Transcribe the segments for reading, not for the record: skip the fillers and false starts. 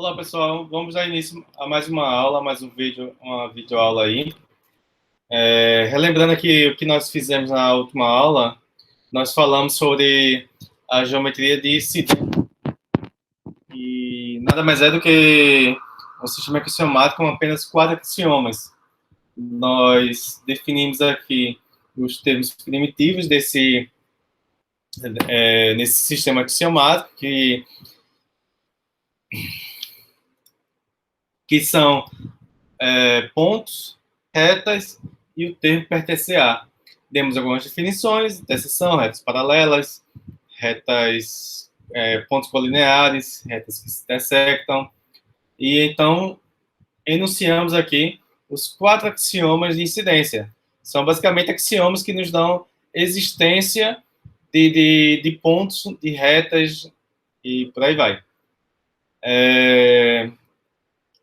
Olá, pessoal. Vamos dar início a mais uma aula, mais um vídeo, uma videoaula aí. Relembrando aqui o que nós fizemos na última aula, nós falamos sobre a geometria de Sidon. E nada mais é do que um sistema axiomático com apenas 4 axiomas. Nós definimos aqui os termos primitivos nesse sistema axiomático, que são pontos, retas e o termo pertencer a. Demos algumas definições: interseção, retas paralelas, retas, pontos colineares, retas que se intersectam. E então enunciamos aqui os 4 axiomas de incidência. São basicamente axiomas que nos dão existência de pontos, de retas e por aí vai.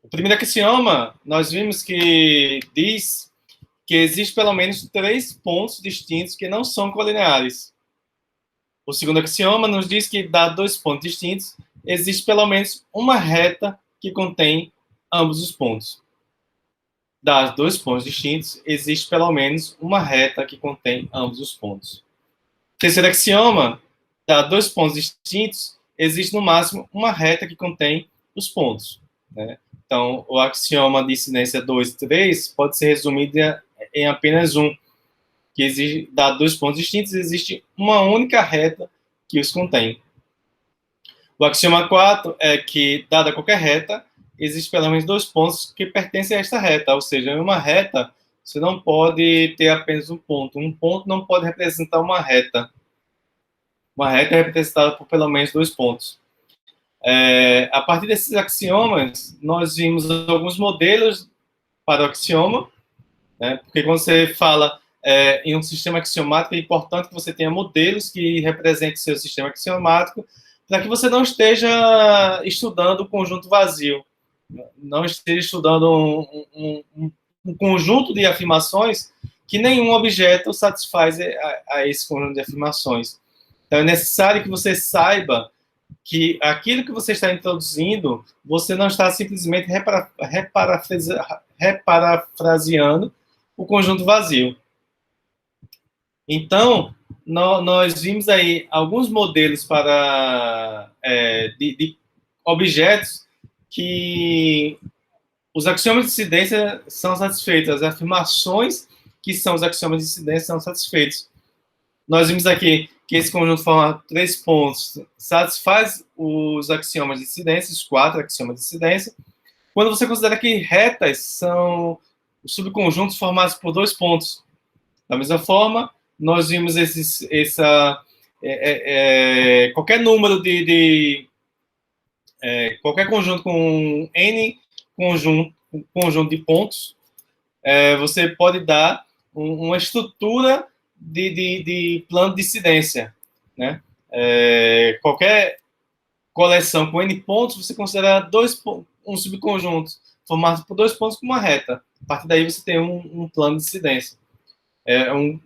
O primeiro axioma, nós vimos que diz que existe pelo menos 3 pontos distintos que não são colineares. O segundo axioma nos diz que, dados 2 pontos distintos, existe pelo menos uma reta que contém ambos os pontos. Dados 2 pontos distintos, existe pelo menos uma reta que contém ambos os pontos. Terceiro axioma, dados 2 pontos distintos, existe no máximo uma reta que contém os pontos, né? Então, o axioma de incidência 2 e 3 pode ser resumido em apenas um, que existe, dados 2 pontos distintos, existe uma única reta que os contém. O axioma 4 é que, dada qualquer reta, existe pelo menos 2 pontos que pertencem a esta reta, ou seja, em uma reta, você não pode ter apenas um ponto. Um ponto não pode representar uma reta. Uma reta é representada por pelo menos 2 pontos. A partir desses axiomas, nós vimos alguns modelos para o axioma, né? Porque quando você fala em um sistema axiomático, é importante que você tenha modelos que representem seu sistema axiomático, para que você não esteja estudando o conjunto vazio, não esteja estudando um conjunto de afirmações que nenhum objeto satisfaz a esse conjunto de afirmações. Então, é necessário que você saiba que aquilo que você está introduzindo, você não está simplesmente reparafraseando o conjunto vazio. Então, nós vimos aí alguns modelos de objetos que os axiomas de incidência são satisfeitos, as afirmações que são os axiomas de incidência são satisfeitos. Nós vimos aqui que esse conjunto forma 3 pontos, satisfaz os axiomas de incidência, os 4 axiomas de incidência. Quando você considera que retas são os subconjuntos formados por 2 pontos. Da mesma forma, nós vimos qualquer número qualquer conjunto com n conjunto de pontos, você pode dar uma estrutura de plano de incidência, né? Qualquer coleção com n pontos, você considera um subconjunto formado por 2 pontos com uma reta. A partir daí, você tem um plano de incidência.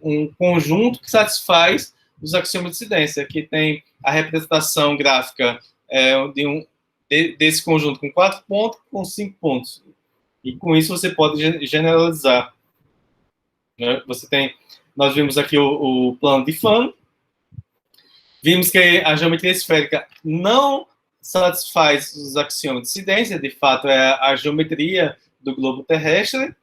Um conjunto que satisfaz os axiomas de incidência, que tem a representação gráfica desse conjunto com 4 pontos, com 5 pontos. E com isso você pode generalizar. Né? Nós vimos aqui o plano de Fano, vimos que a geometria esférica não satisfaz os axiomas de incidência, de fato é a geometria do globo terrestre.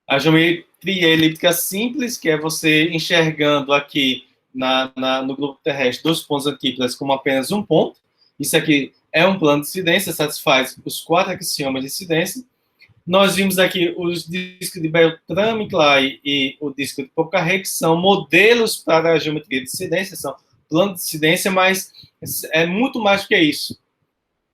A geometria elíptica simples, que é você enxergando aqui no globo terrestre 2 pontos antípodas como apenas um ponto. Isso aqui é um plano de incidência, satisfaz os 4 axiomas de incidência. Nós vimos aqui os discos de Beltrame-Clay e o disco de Poincaré, que são modelos para a geometria de incidência, são plano de incidência, mas é muito mais do que isso.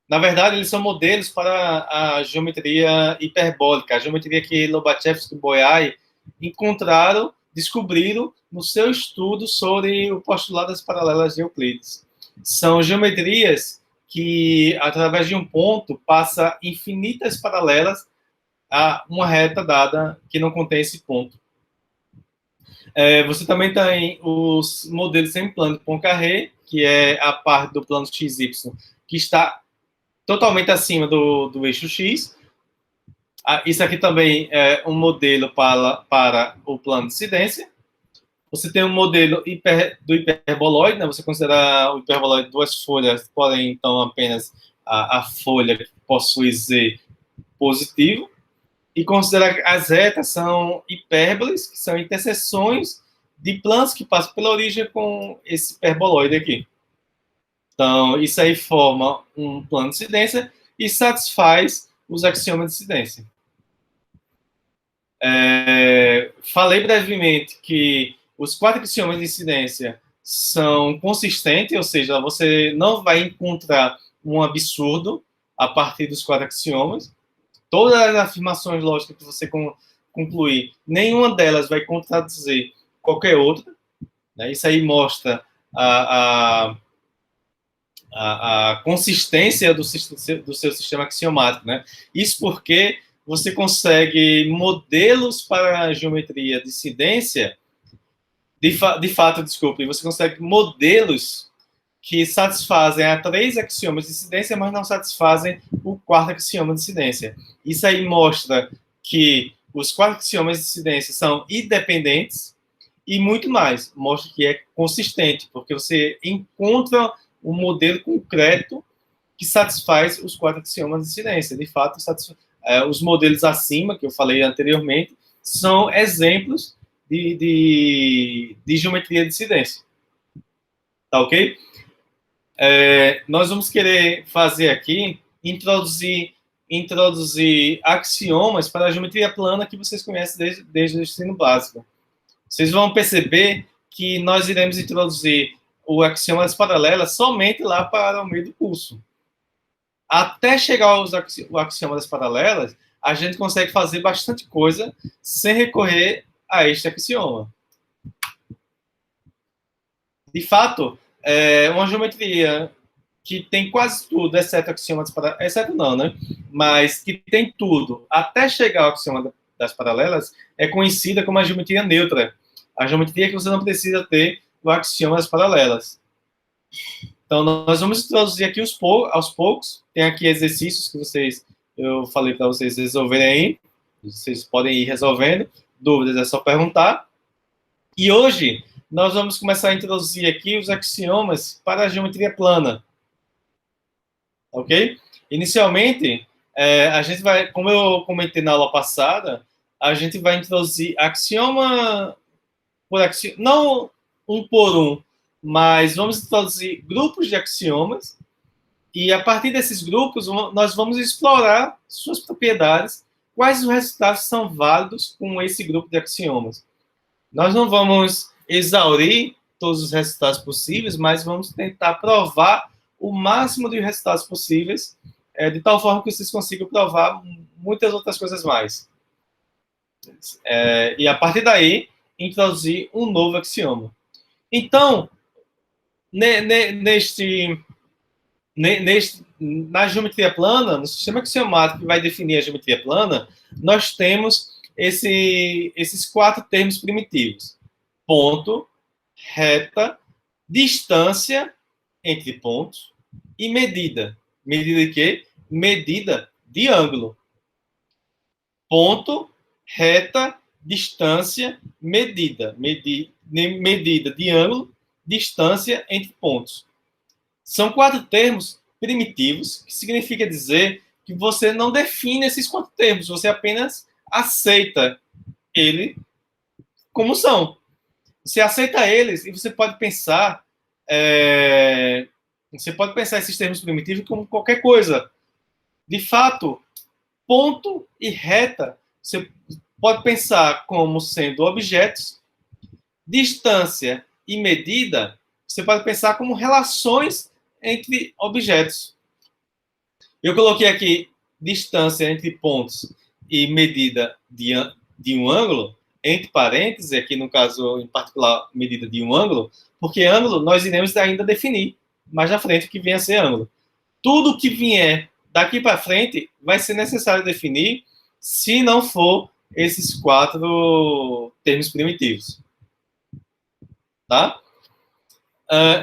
Na verdade, eles são modelos para a geometria hiperbólica, a geometria que Lobachevsky e Bolyai descobriram no seu estudo sobre o postulado das paralelas de Euclides. São geometrias que, através de um ponto, passa infinitas paralelas a uma reta dada que não contém esse ponto. Você também tem os modelos sem plano de Poincaré, que é a parte do plano XY que está totalmente acima do eixo X. Isso aqui também é um modelo para o plano de incidência. Você tem um modelo do hiperboloide, né? Você considera o hiperboloide duas folhas, porém, então, apenas a folha que possui Z positivo. E considera as retas são hipérboles, que são interseções de planos que passam pela origem com esse hiperboloide aqui. Então, isso aí forma um plano de incidência e satisfaz os axiomas de incidência. Falei brevemente que os 4 axiomas de incidência são consistentes, ou seja, você não vai encontrar um absurdo a partir dos 4 axiomas. Todas as afirmações lógicas que você concluir, nenhuma delas vai contradizer qualquer outra. Né? Isso aí mostra a consistência do seu sistema axiomático. Né? Isso porque você consegue modelos para a geometria de incidência, de fato, desculpe, você consegue modelos que satisfazem a 3 axiomas de incidência, mas não satisfazem o 4º axioma de incidência. Isso aí mostra que os 4 axiomas de incidência são independentes e muito mais, mostra que é consistente, porque você encontra um modelo concreto que satisfaz os 4 axiomas de incidência. De fato, os modelos acima, que eu falei anteriormente, são exemplos de geometria de incidência. Tá ok? Nós vamos querer fazer aqui, introduzir axiomas para a geometria plana que vocês conhecem desde o ensino básico. Vocês vão perceber que nós iremos introduzir o axioma das paralelas somente lá para o meio do curso. Até chegar ao axioma das paralelas, a gente consegue fazer bastante coisa sem recorrer a este axioma. De fato, uma geometria que tem quase tudo, exceto o axioma das paralelas, exceto não, né? Mas que tem tudo, até chegar ao axioma das paralelas, é conhecida como a geometria neutra. A geometria que você não precisa ter o axioma das paralelas. Então, nós vamos introduzir aqui aos poucos. Tem aqui exercícios que eu falei para vocês resolverem aí. Vocês podem ir resolvendo. Dúvidas é só perguntar. E hoje, nós vamos começar a introduzir aqui os axiomas para a geometria plana. Ok? Inicialmente, a gente vai, como eu comentei na aula passada, a gente vai introduzir axioma por axioma, não um por um, mas vamos introduzir grupos de axiomas e a partir desses grupos nós vamos explorar suas propriedades, quais os resultados são válidos com esse grupo de axiomas. Nós não vamos exaurir todos os resultados possíveis, mas vamos tentar provar o máximo de resultados possíveis, de tal forma que vocês consigam provar muitas outras coisas mais. E a partir daí, introduzir um novo axioma. Então, na geometria plana, no sistema axiomático que vai definir a geometria plana, nós temos esses 4 termos primitivos. Ponto, reta, distância entre pontos e medida. Medida de quê? Medida de ângulo. Ponto, reta, distância, medida. Medida de ângulo, distância entre pontos. São 4 termos primitivos, que significa dizer que você não define esses 4 termos, você apenas aceita ele como são. Você aceita eles e você pode pensar esses termos primitivos como qualquer coisa. De fato, ponto e reta você pode pensar como sendo objetos, distância e medida você pode pensar como relações entre objetos. Eu coloquei aqui distância entre pontos e medida de um ângulo, entre parênteses, aqui no caso em particular, medida de um ângulo, porque ângulo nós iremos ainda definir mais à frente o que venha a ser ângulo. Tudo que vier daqui para frente vai ser necessário definir se não for esses 4 termos primitivos. Tá?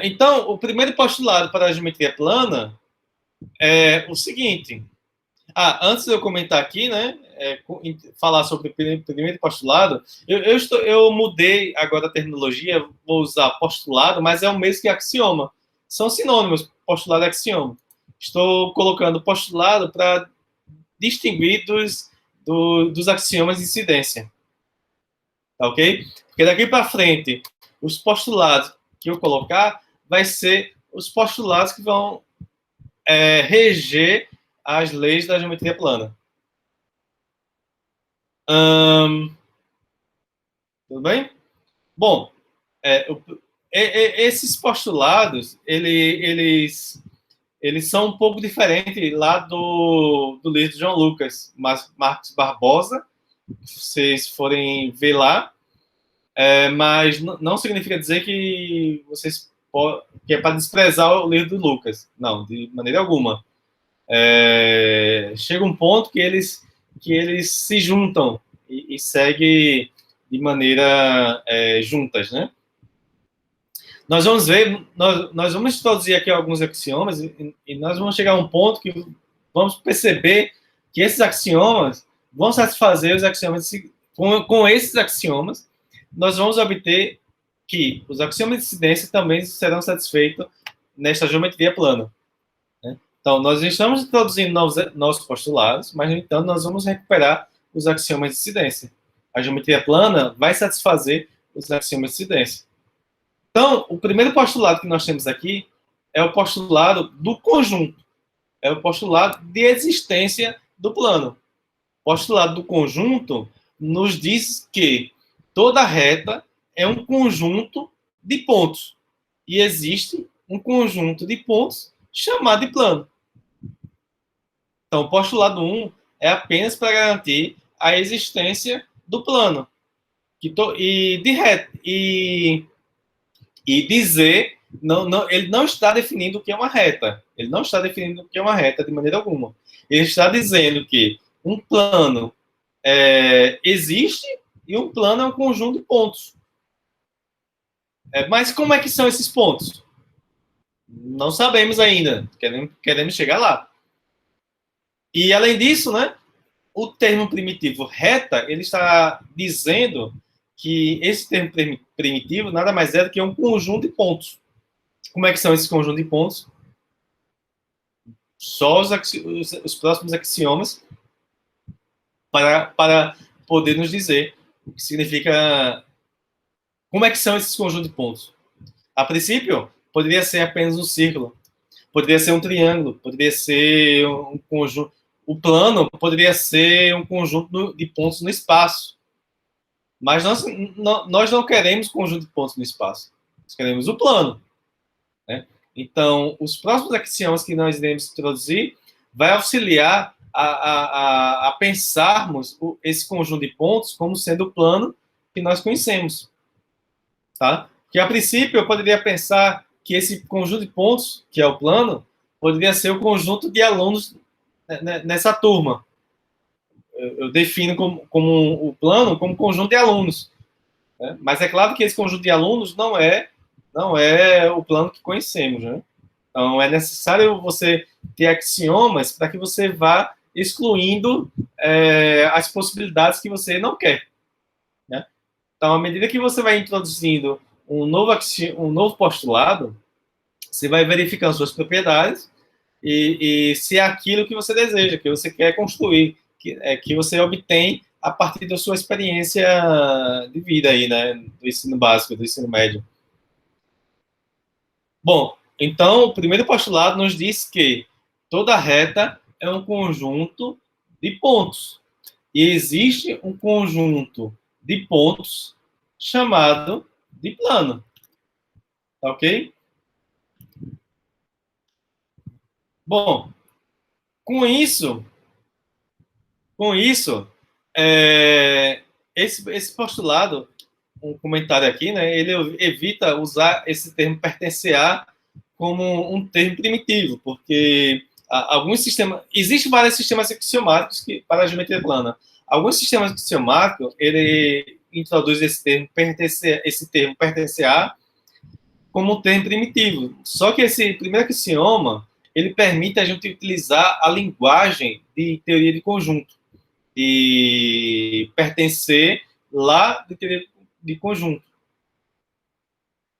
Então, o primeiro postulado para a geometria plana é o seguinte. Antes de eu comentar aqui, né, falar sobre o primeiro postulado, eu mudei agora a terminologia, vou usar postulado, mas é o mesmo que axioma. São sinônimos, postulado e axioma. Estou colocando postulado para distinguir dos axiomas de incidência. Tá ok? Porque daqui para frente, os postulados que eu colocar vai ser os postulados que vão reger as leis da geometria plana. Tudo bem? Bom, esses postulados, eles são um pouco diferentes lá do livro de João Lucas, Marcos Barbosa, se vocês forem ver lá, mas não significa dizer que que é para desprezar o livro do Lucas. Não, de maneira alguma. Chega um ponto que eles se juntam e seguem de maneira juntas, né? Nós vamos ver, nós vamos introduzir aqui alguns axiomas e nós vamos chegar a um ponto que vamos perceber que esses axiomas vão satisfazer os axiomas. Com esses axiomas, nós vamos obter que os axiomas de incidência também serão satisfeitos nesta geometria plana. Né? Então, nós estamos introduzindo novos postulados, mas, no entanto, nós vamos recuperar os axiomas de incidência. A geometria plana vai satisfazer os axiomas de incidência. Então, o primeiro postulado que nós temos aqui é o postulado do conjunto. É o postulado de existência do plano. O postulado do conjunto nos diz que toda reta é um conjunto de pontos. E existe um conjunto de pontos chamado de plano. Então, o postulado 1 é apenas para garantir a existência do plano. E dizer, ele não está definindo o que é uma reta. Ele não está definindo o que é uma reta de maneira alguma. Ele está dizendo que um plano existe e um plano é um conjunto de pontos. Mas como é que são esses pontos? Não sabemos ainda. Queremos chegar lá. E, além disso, né, o termo primitivo reta, ele está dizendo que esse termo primitivo nada mais é do que um conjunto de pontos. Como é que são esses conjuntos de pontos? Só os próximos axiomas para poder nos dizer o que significa. Como é que são esses conjuntos de pontos? A princípio, poderia ser apenas um círculo, poderia ser um triângulo, poderia ser um conjunto. O plano poderia ser um conjunto de pontos no espaço. Mas nós não queremos conjunto de pontos no espaço. Nós queremos o plano. Né? Então, os próximos axiomas que nós iremos introduzir vai auxiliar a pensarmos esse conjunto de pontos como sendo o plano que nós conhecemos. Tá? Que, a princípio, eu poderia pensar que esse conjunto de pontos, que é o plano, poderia ser o conjunto de alunos nessa turma. Eu defino como o plano como conjunto de alunos. Né? Mas é claro que esse conjunto de alunos não é o plano que conhecemos. Né? Então, é necessário você ter axiomas para que você vá excluindo as possibilidades que você não quer. Né? Então, à medida que você vai introduzindo um novo postulado, você vai verificando suas propriedades e se é aquilo que você deseja, que você quer construir, que você obtém a partir da sua experiência de vida aí, né, do ensino básico, do ensino médio. Bom, então, o primeiro postulado nos diz que toda reta é um conjunto de pontos. E existe um conjunto de pontos chamado de plano. Tá ok? Bom, com isso, esse postulado, um comentário aqui, né, ele evita usar esse termo pertencer a como um termo primitivo, porque alguns sistemas, existem vários sistemas axiomáticos para a geometria plana. Alguns sistemas axiomáticos, ele introduz esse termo pertencer a como um termo primitivo. Só que esse primeiro axioma, ele permite a gente utilizar a linguagem de teoria de conjunto, e pertencer lá de teoria de conjunto,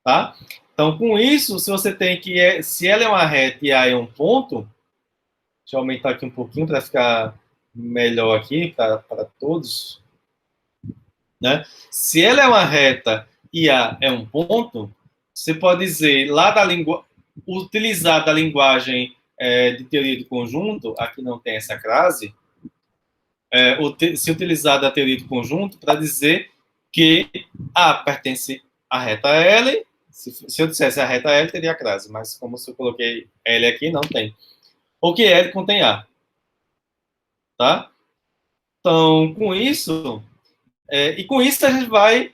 tá? Então, com isso, se você tem que, se ela é uma reta e A é um ponto, deixa eu aumentar aqui um pouquinho para ficar melhor aqui para todos, né? Se ela é uma reta e A é um ponto, você pode dizer lá utilizar da linguagem de teoria de conjunto, aqui não tem essa crase, se utilizar da teoria de conjunto para dizer que A pertence à reta L. Se eu dissesse a reta L, teria a crase, mas como se eu coloquei L aqui, não tem. Ou que L contém A. Tá? Então, com isso, e com isso a gente vai,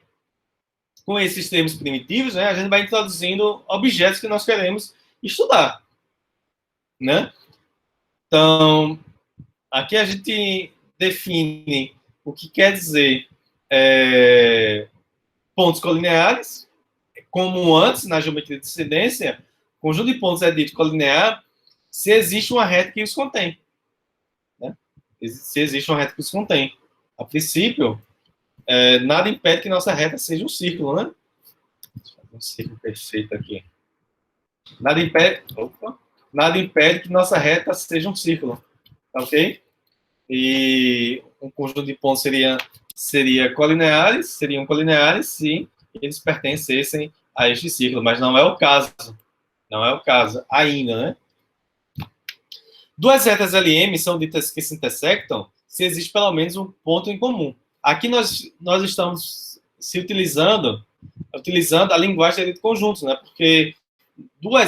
com esses termos primitivos, né, a gente vai introduzindo objetos que nós queremos estudar. Né? Então, aqui a gente define o que quer dizer pontos colineares, como antes, na geometria de incidência, conjunto de pontos é dito colinear se existe uma reta que os contém. Né? Se existe uma reta que os contém. A princípio, nada impede que nossa reta seja um círculo, né? Deixa eu fazer um círculo perfeito aqui. Nada impede que nossa reta seja um círculo. Tá ok? E um conjunto de pontos seriam colineares se eles pertencessem a este círculo, mas não é o caso. Não é o caso ainda, né? Duas retas LM são ditas que se intersectam se existe pelo menos um ponto em comum. Aqui nós estamos se utilizando a linguagem de conjuntos, né? Porque uma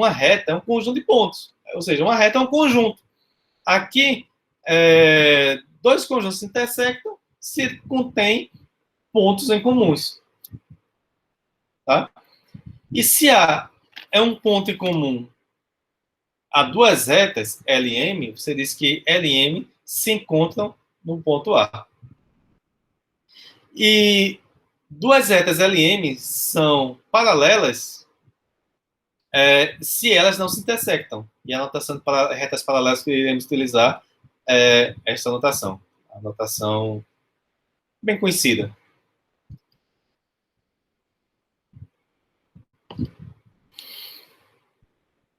reta é um conjunto de pontos. Ou seja, uma reta é um conjunto. Aqui, dois conjuntos se intersectam se contém pontos em comuns. Tá? E se A é um ponto em comum a duas retas, L e M, você diz que L e M se encontram no ponto A. E duas retas L e M são paralelas se elas não se intersectam. E a notação de retas paralelas que iremos utilizar é esta notação. A notação bem conhecida.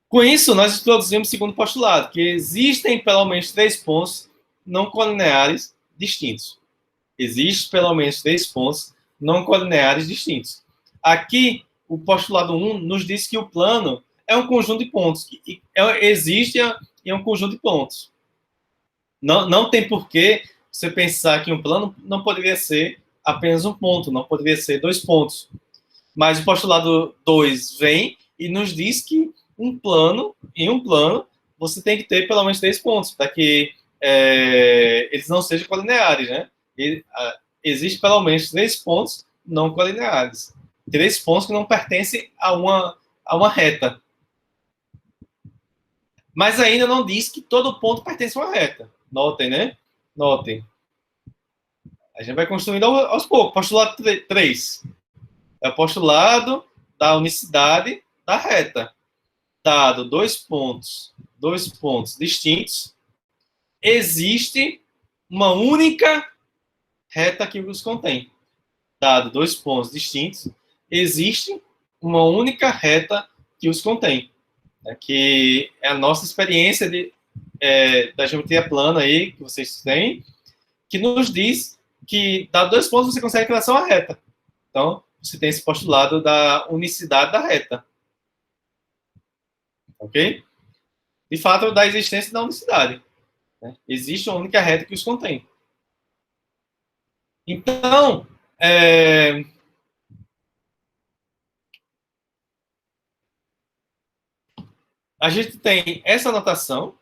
Com isso, nós introduzimos o segundo postulado, que existem pelo menos três pontos não colineares distintos. Existem pelo menos três pontos não colineares distintos. Aqui, o postulado 1 nos diz que o plano é um conjunto de pontos. Existe em um conjunto de pontos. Não tem porquê você pensar que um plano não poderia ser apenas um ponto, não poderia ser dois pontos. Mas o postulado 2 vem e nos diz que em um plano, você tem que ter pelo menos três pontos, para que eles não sejam colineares, né? Existe pelo menos três pontos não colineares. Três pontos que não pertencem a uma reta. Mas ainda não diz que todo ponto pertence a uma reta. Notem, né? Notem. A gente vai construindo aos poucos. Postulado 3 é o postulado da unicidade da reta. Dado dois pontos distintos, existe uma única reta que os contém. Dado dois pontos distintos, existe uma única reta que os contém. Que é a nossa experiência da geometria plana aí, que vocês têm, que nos diz que, dado dois pontos, você consegue relação à reta. Então, você tem esse postulado da unicidade da reta. Ok? De fato, da existência da unicidade. Né? Existe uma única reta que os contém. Então, a gente tem essa notação,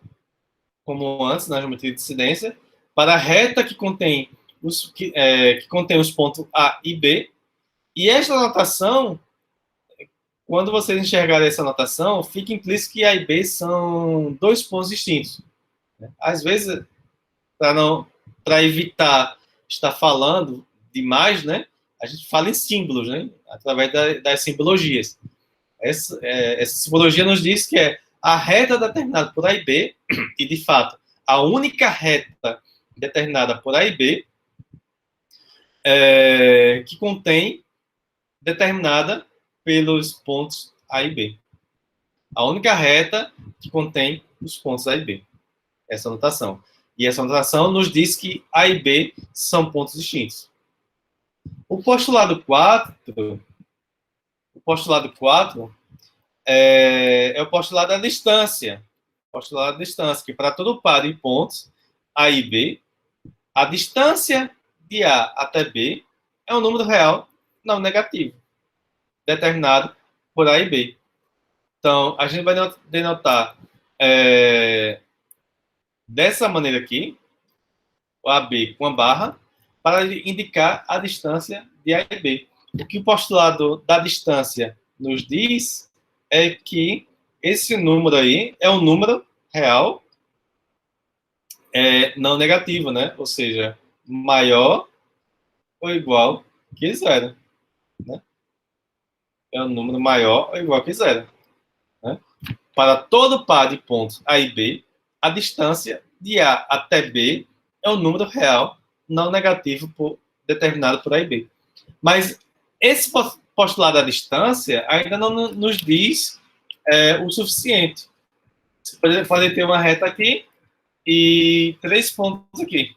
como antes na geometria de incidência, para a reta que contém os pontos A e B. E esta notação, quando vocês enxergarem essa notação, fica implícito que A e B são dois pontos distintos. Às vezes, para evitar estar falando demais, né, a gente fala em símbolos, né, através das simbologias. Essa simbologia nos diz que a reta determinada por A e B, e de fato, a única reta determinada por A e B, que contém determinada pelos pontos A e B. A única reta que contém os pontos A e B. Essa notação. E essa notação nos diz que A e B são pontos distintos. O postulado 4 é o postulado da distância. O postulado da distância, que para todo par de pontos A e B, a distância de A até B é um número real não negativo, determinado por A e B. Então, a gente vai denotar dessa maneira aqui, o AB com a barra, para indicar a distância de A e B. O que o postulado da distância nos diz é que esse número aí é um número real não negativo, né? Ou seja, maior ou igual que zero. Né? É um número maior ou igual que zero. Né? Para todo par de pontos A e B, a distância de A até B é um número real não negativo determinado por A e B. Mas esse postulado da distância ainda não nos diz o suficiente. Você pode ter uma reta aqui e 3 pontos aqui.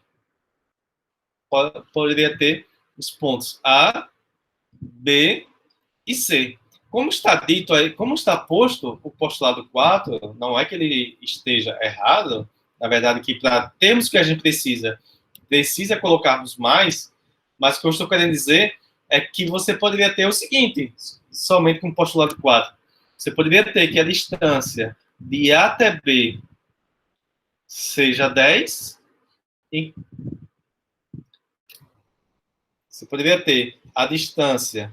Poderia ter os pontos A, B e C. Como está dito aí, como está posto o postulado 4, não é que ele esteja errado, na verdade, que para termos o que a gente precisa colocarmos mais, mas o que eu estou querendo dizer é que você poderia ter o seguinte, somente com o postulado 4. Você poderia ter que a distância de A até B seja 10, e você poderia ter a distância...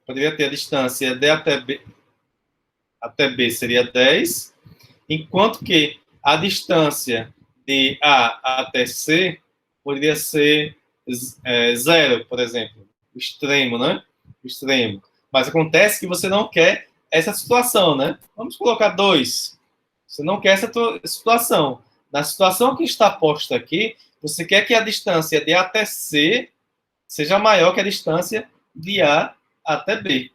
Poderia ter a distância D até B seria 10, enquanto que a distância de A até C poderia ser 0, por exemplo. O extremo, né? O extremo. Mas acontece que você não quer essa situação, né? Vamos colocar 2. Você não quer essa situação. Na situação que está posta aqui, você quer que a distância de A até C seja maior que a distância de A até B.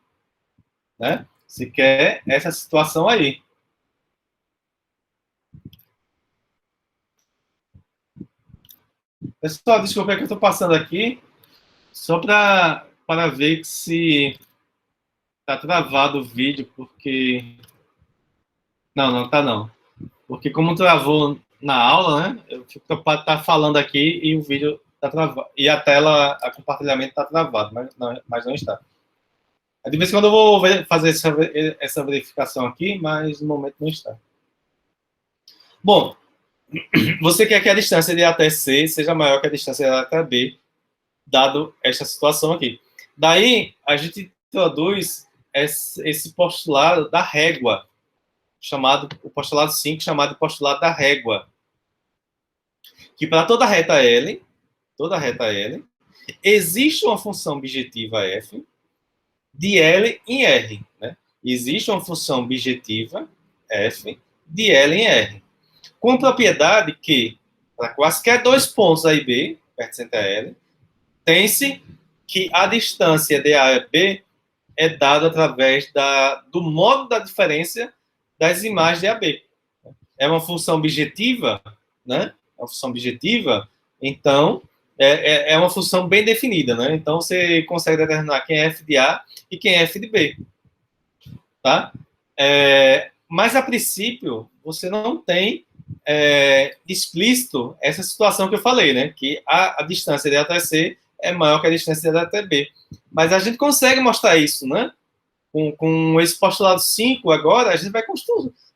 Né? Você quer essa situação aí. Pessoal, desculpa que eu estou passando aqui, só para ver se está travado o vídeo, porque... Não está não. Porque como travou na aula, né? Eu fico preocupado de estar falando aqui e o vídeo está travado. E a tela, a compartilhamento está travado, mas não está. De vez em quando eu vou fazer essa verificação aqui, mas no momento não está. Bom, você quer que a distância de A até C seja maior que a distância de A até B, dado esta situação aqui. Daí, a gente introduz esse postulado da régua, o postulado 5, chamado de postulado da régua. Que para toda reta L, existe uma função objetiva f de L em R. Né? Existe uma função objetiva f de L em R. Com propriedade que, para quaisquer 2 pontos A e B, pertencente a L, tem-se que a distância de A a B é dada através do modo da diferença das imagens de AB. É uma função objetiva, né? É uma função objetiva, então é uma função bem definida, né? Então você consegue determinar quem é f de A e quem é f de B, tá? Mas a princípio você não tem explícito essa situação que eu falei, né? Que a distância de A até C é maior que a distância de A até B. Mas a gente consegue mostrar isso, né? Com esse postulado 5 agora, a gente vai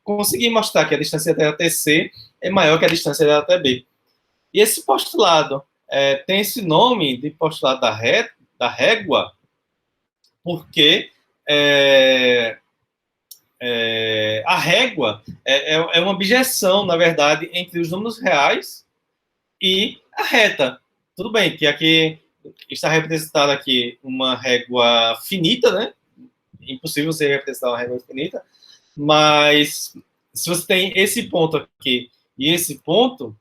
conseguir mostrar que a distância de A até C é maior que a distância de A até B. E esse postulado tem esse nome de postulado da régua, porque a régua é uma objeção, na verdade, entre os números reais e a reta. Tudo bem que aqui está representada aqui uma régua finita, né? impossível você representar uma régua infinita, mas se você tem esse ponto aqui e esse ponto,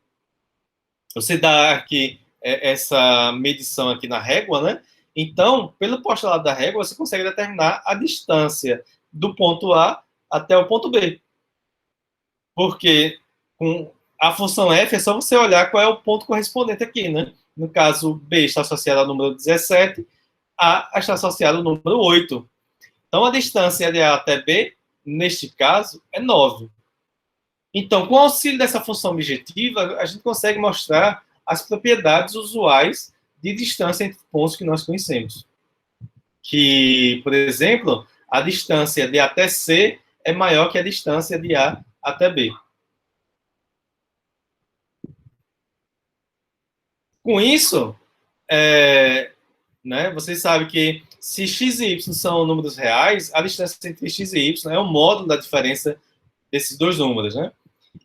você dá aqui essa medição aqui na régua, né? Então, pelo postulado da régua, você consegue determinar a distância do ponto A até o ponto B. Porque com a função f é só você olhar qual é o ponto correspondente aqui, né? No caso, B está associado ao número 17, A está associado ao número 8. Então, a distância de A até B, neste caso, é 9. Então, com o auxílio dessa função objetiva, a gente consegue mostrar as propriedades usuais de distância entre pontos que nós conhecemos. Que, por exemplo, a distância de A até C é maior que a distância de A até B. Com isso, né, vocês sabem que se x e y são números reais, a distância entre x e y é o módulo da diferença desses dois números, né?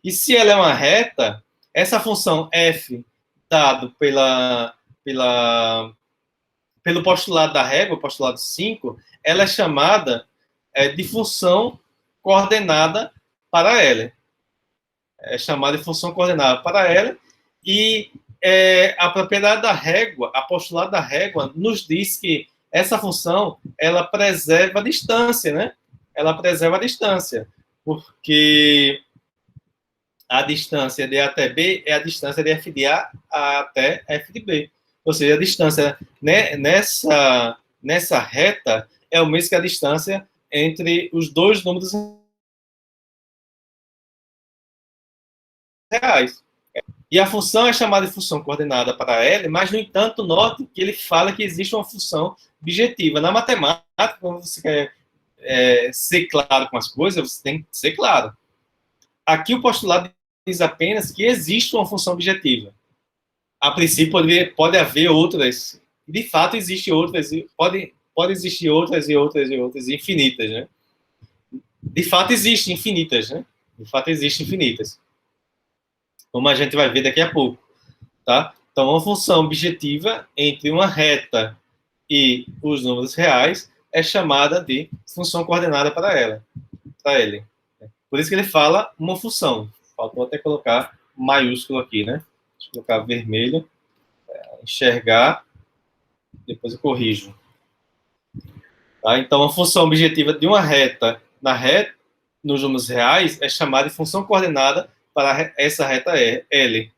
E se ela é uma reta, essa função f dado pelo postulado da régua, o postulado 5, ela é chamada de função coordenada para ela. É chamada de função coordenada para ela. E a propriedade da régua, a postulado da régua, nos diz que essa função, ela preserva a distância, né? Ela preserva a distância, porque a distância de A até B é a distância de f de A até f de B. Ou seja, a distância, né, nessa reta é o mesmo que a distância entre os dois números reais. E a função é chamada de função coordenada para L, mas, no entanto, note que ele fala que existe uma função objetiva. Na matemática, quando você quer ser claro com as coisas, você tem que ser claro. Aqui o postulado diz apenas que existe uma função objetiva. A princípio, pode haver outras. De fato, existem outras. Pode existir outras e outras e outras, infinitas, né? De fato, existem infinitas, né? De fato, existem infinitas. Como a gente vai ver daqui a pouco, tá? Então, uma função objetiva entre uma reta e os números reais é chamada de função coordenada para ela, para ele. Por isso que ele fala uma função. Faltou até colocar maiúsculo aqui, né? Deixa eu colocar vermelho, enxergar, depois eu corrijo. Tá? Então, a função objetiva de uma reta nos números reais é chamada de função coordenada para essa reta L.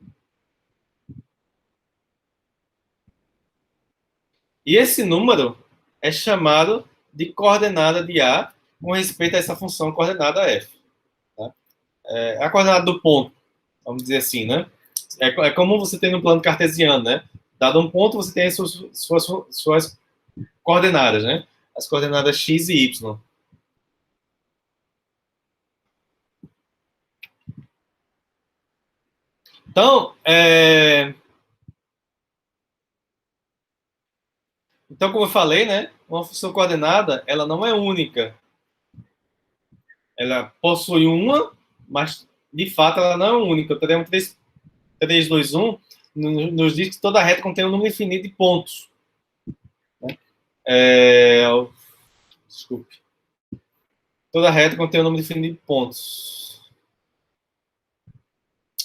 E esse número é chamado de coordenada de A com respeito a essa função coordenada F. Tá? É a coordenada do ponto, vamos dizer assim, né? É como você tem no plano cartesiano, né? Dado um ponto, você tem as suas coordenadas, né? As coordenadas x e y. Então, como eu falei, né? Uma função coordenada, ela não é única. Ela possui uma, mas de fato ela não é única. O teorema 3, 2, 1 nos diz que toda reta contém um número infinito de pontos. Né? Desculpe. Toda reta contém um número infinito de pontos.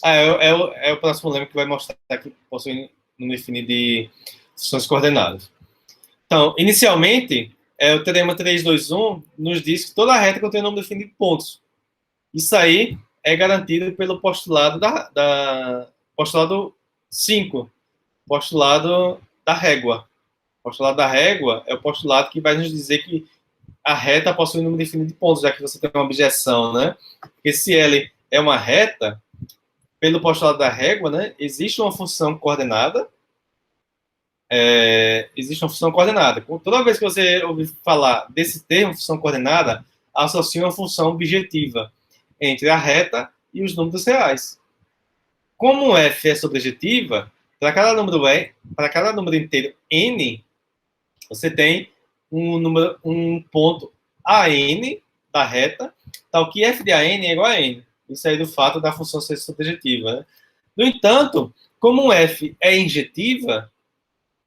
É o próximo lema que vai mostrar que possui um número infinito de funções coordenadas. Então, inicialmente, o teorema 3, 2, 1 nos diz que toda reta contém um número infinito de pontos. Isso aí é garantido pelo postulado postulado 5, postulado da régua. O postulado da régua é o postulado que vai nos dizer que a reta possui um número infinito de pontos, já que você tem uma objeção, né? Porque se L é uma reta, pelo postulado da régua, né, existe uma função coordenada. Existe uma função coordenada. Toda vez que você ouvir falar desse termo, função coordenada, associa uma função objetiva entre a reta e os números reais. Como f é subjetiva, para cada número inteiro n, você tem um ponto AN da reta, tal que f de AN é igual a n. Isso aí do fato da função ser subjetiva. Né? No entanto, como f é injetiva,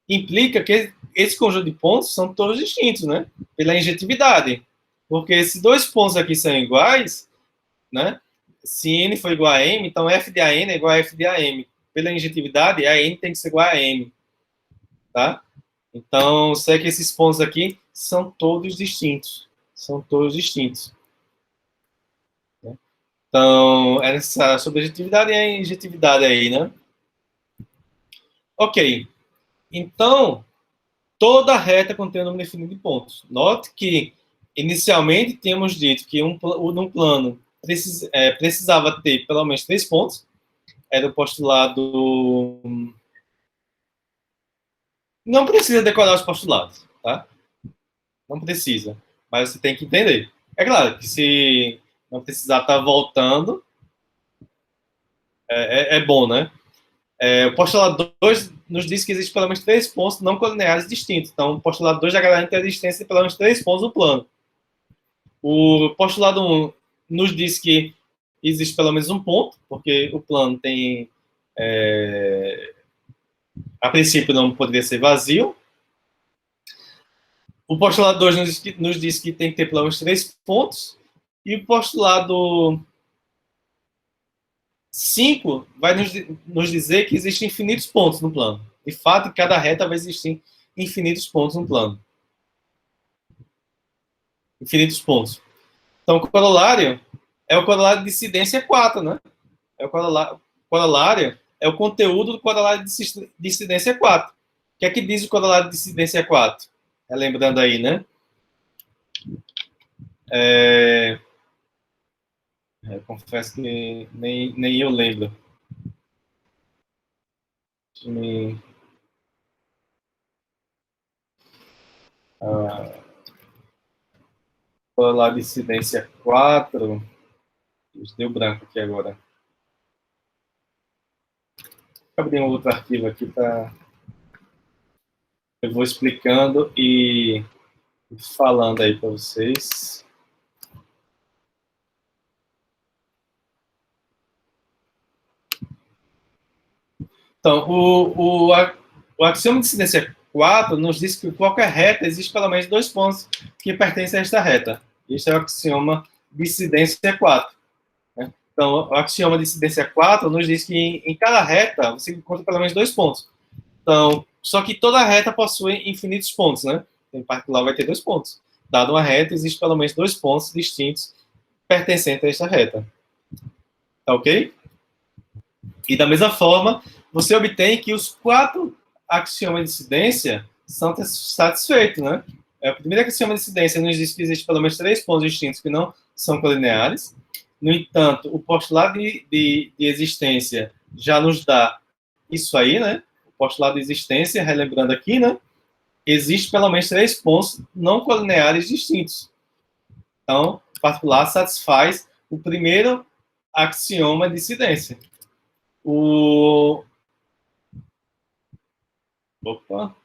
implica que esse conjunto de pontos são todos distintos, né? Pela injetividade. Porque se dois pontos aqui são iguais, né? Se n for igual a m, então f de an é igual a f de am. Pela injetividade, a n tem que ser igual a m, tá? Então, sei que esses pontos aqui são todos distintos. São todos distintos. Né? Então, é necessária a subjetividade e a injetividade aí, né? Ok. Então, toda reta contém um número definido de pontos. Note que, inicialmente, tínhamos dito que num plano precisava ter pelo menos 3 pontos. Era o postulado... Não precisa decorar os postulados, tá? Não precisa. Mas você tem que entender. É claro que se não precisar estar voltando, é bom, né? O postulado 2 nos diz que existe pelo menos 3 pontos não colineares distintos. Então, o postulado 2 já garante a existência de pelo menos 3 pontos no plano. O postulado 1 nos diz que existe pelo menos um ponto, porque o plano tem... a princípio, não poderia ser vazio. O postulado 2 nos diz que tem que ter pelo menos 3 pontos. E o postulado 5 vai nos dizer que existem infinitos pontos no plano. De fato, em cada reta vai existir infinitos pontos no plano. Infinitos pontos. Então, o corolário é o corolário de incidência 4, né? O corolário é o conteúdo do corolário de incidência 4. O que é que diz o corolário de incidência 4? Lembrando aí, né? Confesso que nem eu lembro. Corolário de incidência 4. Deu branco aqui agora. Vou abrir um outro arquivo aqui para... Eu vou explicando e falando aí para vocês. Então, o axioma de incidência 4 nos diz que qualquer reta existe pelo menos 2 pontos que pertencem a esta reta. Este é o axioma de incidência 4. Né? Então, o axioma de incidência 4 nos diz que em cada reta você encontra pelo menos 2 pontos. Então, só que toda reta possui infinitos pontos, né? Em particular, vai ter 2 pontos. Dado uma reta, existe pelo menos 2 pontos distintos pertencentes a esta reta. Tá ok? E da mesma forma, você obtém que os 4 axiomas de incidência são satisfeitos, né? O primeiro axioma de incidência nos diz que existe pelo menos 3 pontos distintos que não são colineares. No entanto, o postulado de existência já nos dá isso aí, né? O postulado de existência, relembrando aqui, né? Existe pelo menos 3 pontos não colineares distintos. Então, em particular, satisfaz o primeiro axioma de incidência. Opa,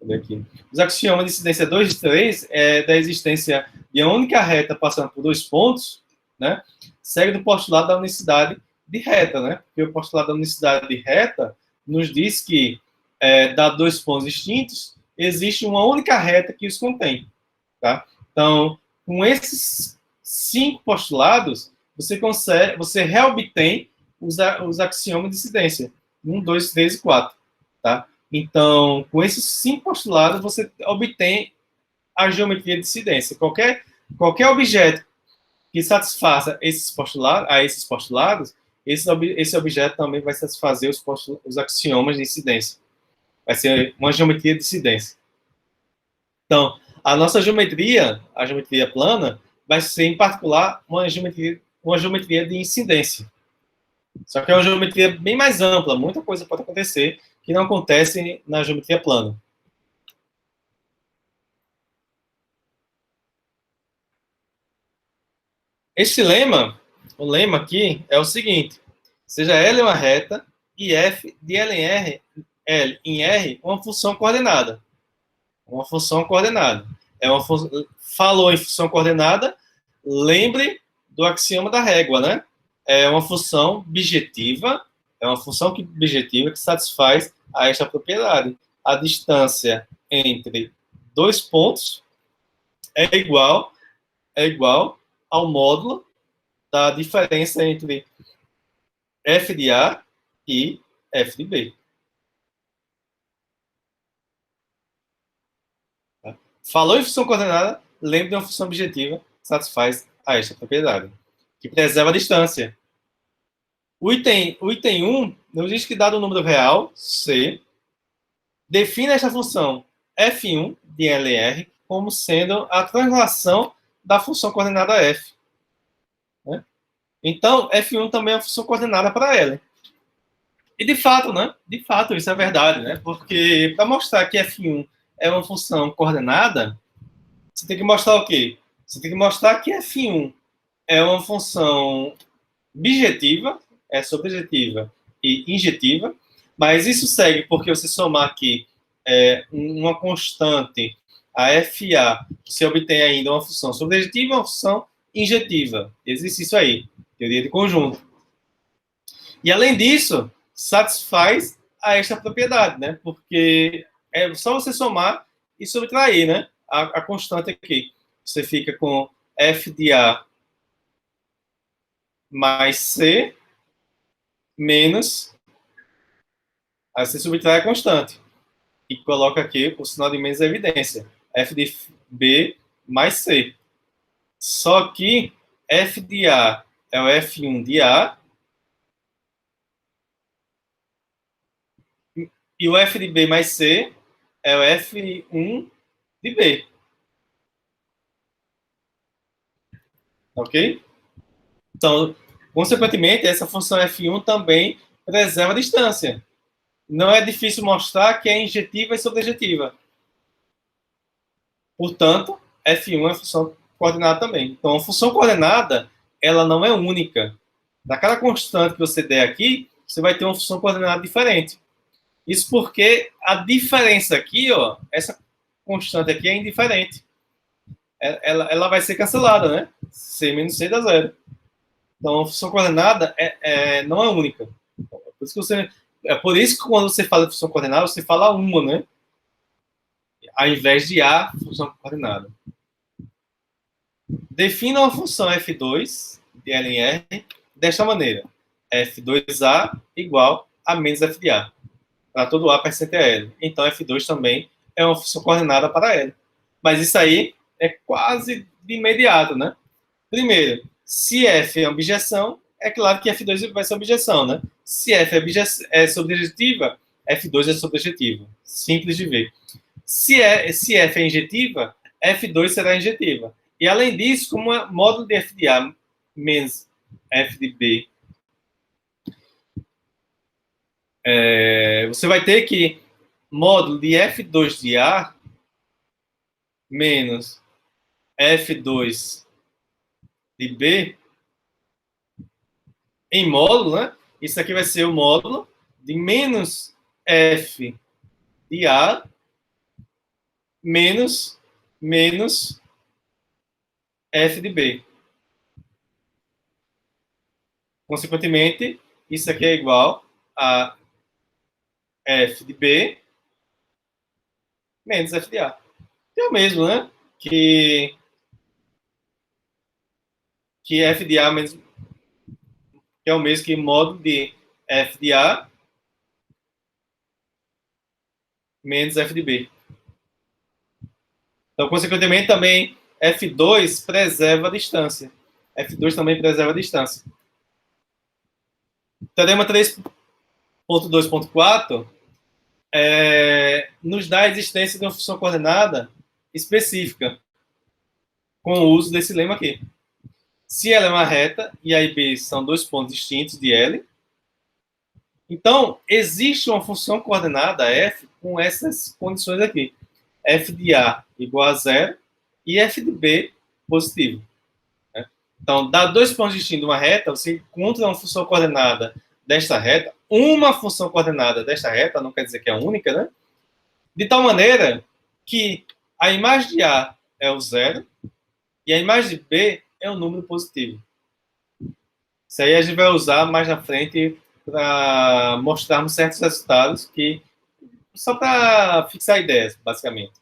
cadê aqui? Os axiomas de incidência 2 e 3 é da existência de uma única reta passando por 2 pontos, né? Segue do postulado da unicidade de reta, né? Porque o postulado da unicidade de reta nos diz que, dado 2 pontos distintos, existe uma única reta que os contém, tá? Então, com esses 5 postulados, você reobtém os axiomas de incidência. 1, 2, 3 e 4. Tá? Então, com esses 5 postulados, você obtém a geometria de incidência. Qualquer objeto que satisfaça esses postulados, esse objeto também vai satisfazer os axiomas de incidência. Vai ser uma geometria de incidência. Então, a nossa geometria, a geometria plana, vai ser, em particular, uma geometria de incidência. Só que é uma geometria bem mais ampla, muita coisa pode acontecer que não acontece na geometria plana. Este lema, o lema aqui, é o seguinte: seja L uma reta e f de L em R uma função coordenada. Uma função coordenada. Falou em função coordenada, lembre do axioma da régua, né? É uma função bijetiva, bijetiva que satisfaz a esta propriedade. A distância entre 2 pontos é igual é igual ao módulo da diferença entre f de A e f de B. Falou em função coordenada, lembre de uma função objetiva que satisfaz a esta propriedade, que preserva a distância. O item 1 nos diz que, dado o número real, C, define esta função f1 de LR como sendo a translação da função coordenada f. Né? Então, f1 também é uma função coordenada para L. E de fato, né? De fato, isso é verdade, né? Porque para mostrar que f1 é uma função coordenada, você tem que mostrar o quê? Você tem que mostrar que f1 é uma função bijetiva, é subjetiva e injetiva, mas isso segue porque você somar aqui uma constante, a FA, você obtém ainda uma função subjetiva e uma função injetiva. Existe isso aí, teoria de conjunto. E além disso, satisfaz a esta propriedade, né? Porque é só você somar e subtrair, né? A constante aqui. Você fica com F de A mais C menos, aí você subtrai a constante e coloca aqui o sinal de menos evidência, f de B mais C. Só que f de A é o f1 de A e o f de B mais C é o f1 de B. Ok? Então, consequentemente, essa função f1 também preserva a distância. Não é difícil mostrar que é injetiva e subjetiva. Portanto, f1 é função coordenada também. Então, a função coordenada, ela não é única. Daquela constante que você der aqui, você vai ter uma função coordenada diferente. Isso porque a diferença aqui, ó, essa constante aqui é indiferente. Ela vai ser cancelada, né? C menos C dá zero. Então, a função coordenada não é única. É por isso que quando você fala de função coordenada, você fala uma, né? Ao invés de A, função coordenada. Defina uma função f2 de L em R desta maneira. f2A igual a menos f de A. Para todo A percente a L. Então, f2 também é uma função coordenada para L. Mas isso aí é quase de imediato, né? Primeiro, se f é objeção, é claro que f2 vai ser objeção, né? Se f é subjetiva, f2 é subjetiva. Simples de ver. Se f é injetiva, f2 será injetiva. E além disso, como é módulo de f de A menos f de B, você vai ter que módulo de f2 de A menos f2 de B em módulo, né? Isso aqui vai ser o módulo de menos f de A menos f de B. Consequentemente, isso aqui é igual a f de B menos f de A. Que é o mesmo, né? Que f de A menos, que é o mesmo que módulo de f de A menos f de B. Então, consequentemente, também f2 preserva a distância. f2 também preserva a distância. Teorema 3.2.4 nos dá a existência de uma função coordenada específica com o uso desse lema aqui. Se ela é uma reta e A e B são dois pontos distintos de L, então existe uma função coordenada f com essas condições aqui. F de A igual a zero e F de B positivo. Né? Então, dá dois pontos distintos de uma reta, você encontra uma função coordenada desta reta, uma função coordenada desta reta, não quer dizer que é a única, né? De tal maneira que a imagem de A é o zero e a imagem de B é um número positivo. Isso aí a gente vai usar mais na frente para mostrarmos certos resultados que só para fixar ideias, basicamente.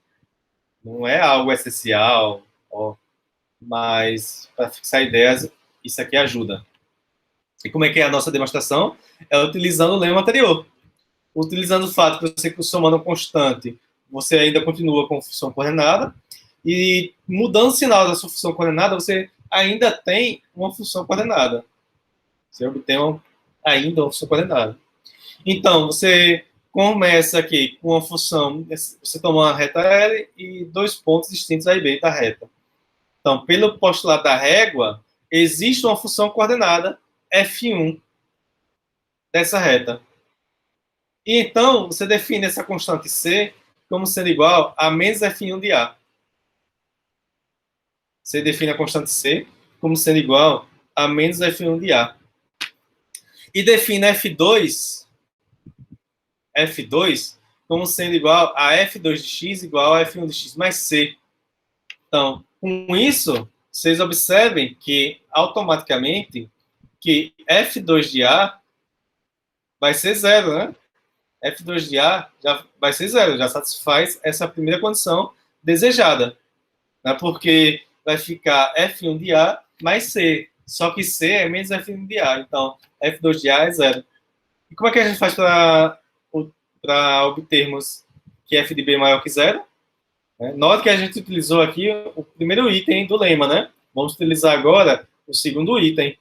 Não é algo essencial. Ó. mas para fixar ideias, isso aqui ajuda. E como é que é a nossa demonstração? É utilizando o lema anterior. Utilizando o fato que você somando um constante, você ainda continua com função coordenada, e mudando o sinal da sua função coordenada, você ainda tem uma função coordenada. Você obtém ainda uma função coordenada. Então, você começa aqui com uma função, você toma uma reta L e dois pontos distintos A e B da reta. Então, pelo postulado da régua, existe uma função coordenada F1 dessa reta. E então, você define essa constante C como sendo igual a menos F1 de A. Você define a constante C como sendo igual a menos F1 de A. E define F2 como sendo igual a F2 de x igual a F1 de x mais C. Então, com isso, vocês observem que, automaticamente, que F2 de A vai ser zero, né? F2 de A já vai ser zero, já satisfaz essa primeira condição desejada, né? Porque vai ficar F1 de A mais C, só que C é menos F1 de A, então F2 de A é zero. E como é que a gente faz para obtermos que F de B é maior que zero? Note que a gente utilizou aqui o primeiro item do lema, né? Vamos utilizar agora o segundo item.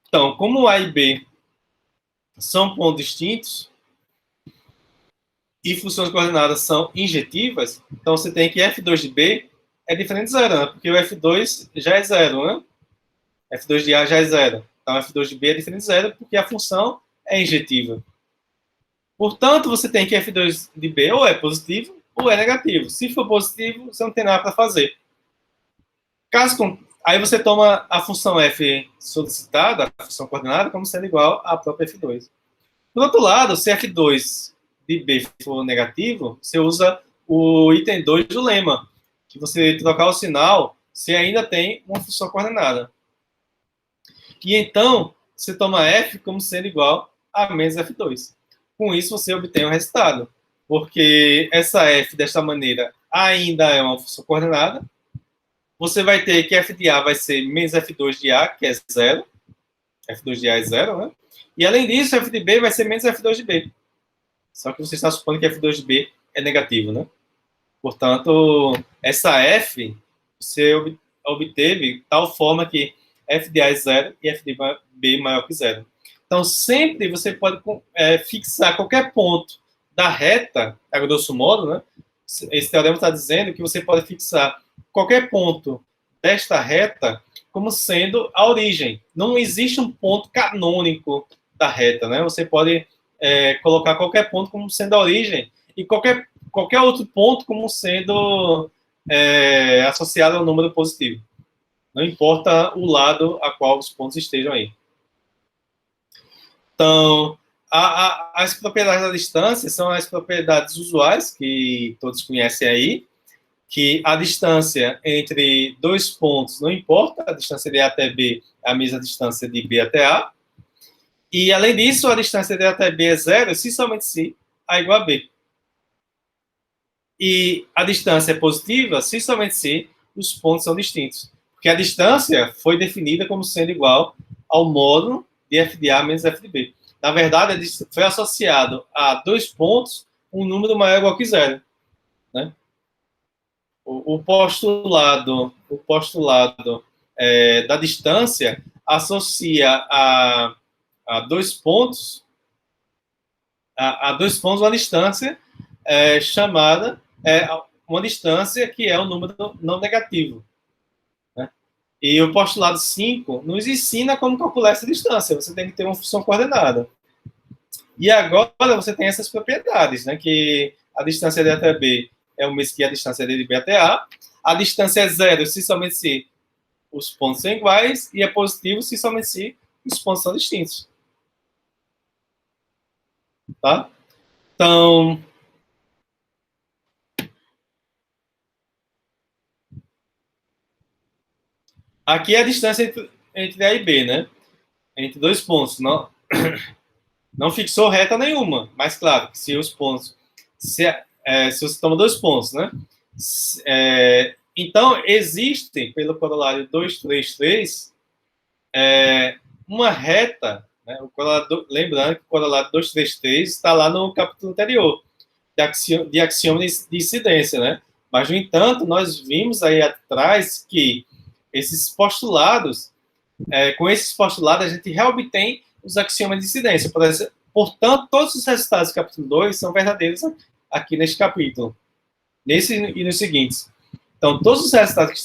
Então, como A e B são pontos distintos e funções coordenadas são injetivas, então você tem que F2 de B é diferente de zero, né? Porque o F2 já é zero, né? F2 de A já é zero. Então, F2 de B é diferente de zero porque a função é injetiva. Portanto, você tem que F2 de B ou é positivo ou é negativo. Se for positivo, você não tem nada para fazer. Aí você toma a função f solicitada, a função coordenada, como sendo igual à própria f2. Por outro lado, se f2 de b for negativo, você usa o item 2 do lema, que você trocar o sinal, você ainda tem uma função coordenada. E então, você toma f como sendo igual a menos f2. Com isso, você obtém o resultado, porque essa f, desta maneira, ainda é uma função coordenada. Você vai ter que f de A vai ser menos f2 de A, que é zero. F2 de A é zero, né? E, além disso, f de B vai ser menos f2 de B. Só que você está supondo que f2 de B é negativo, né? Portanto, essa f, você obteve de tal forma que f de A é zero e f de B é maior que zero. Então, sempre você pode fixar qualquer ponto da reta, a grosso modo, né? Esse teorema está dizendo que você pode fixar qualquer ponto desta reta como sendo a origem. Não existe um ponto canônico da reta, né? Você pode colocar qualquer ponto como sendo a origem e qualquer outro ponto como sendo associado ao número positivo. Não importa o lado a qual os pontos estejam aí. Então, as propriedades da distância são as propriedades usuais que todos conhecem aí, que a distância entre dois pontos não importa, a distância de A até B é a mesma distância de B até A, e, além disso, a distância de A até B é zero se somente se A é igual a B. E a distância é positiva se somente se os pontos são distintos, porque a distância foi definida como sendo igual ao módulo de f de A menos f de B. Na verdade, foi associado a dois pontos um número maior ou igual que zero, né? O postulado da distância associa a dois pontos uma distância chamada uma distância que é um número não negativo, né? E o postulado 5 nos ensina como calcular essa distância. Você tem que ter uma função coordenada. E agora você tem essas propriedades, né? Que a distância de A até B é o mesmo que a distância de B até A. A distância é zero se somente se os pontos são iguais, e é positivo se somente se os pontos são distintos. Tá? Então, aqui é a distância entre A e B, né? Entre dois pontos. Não fixou reta nenhuma, mas claro, se os pontos... Se você toma dois pontos, né? Então, existe, pelo corolário 233, uma reta, né? Lembrando que o corolário 233 está lá no capítulo anterior, de axioma de incidência, né? Mas, no entanto, nós vimos aí atrás que esses postulados, com esses postulados, a gente reobtém os axiomas de incidência. Portanto, todos os resultados do capítulo 2 são verdadeiros aqui neste capítulo, nesse e nos seguintes. Então, todos os resultados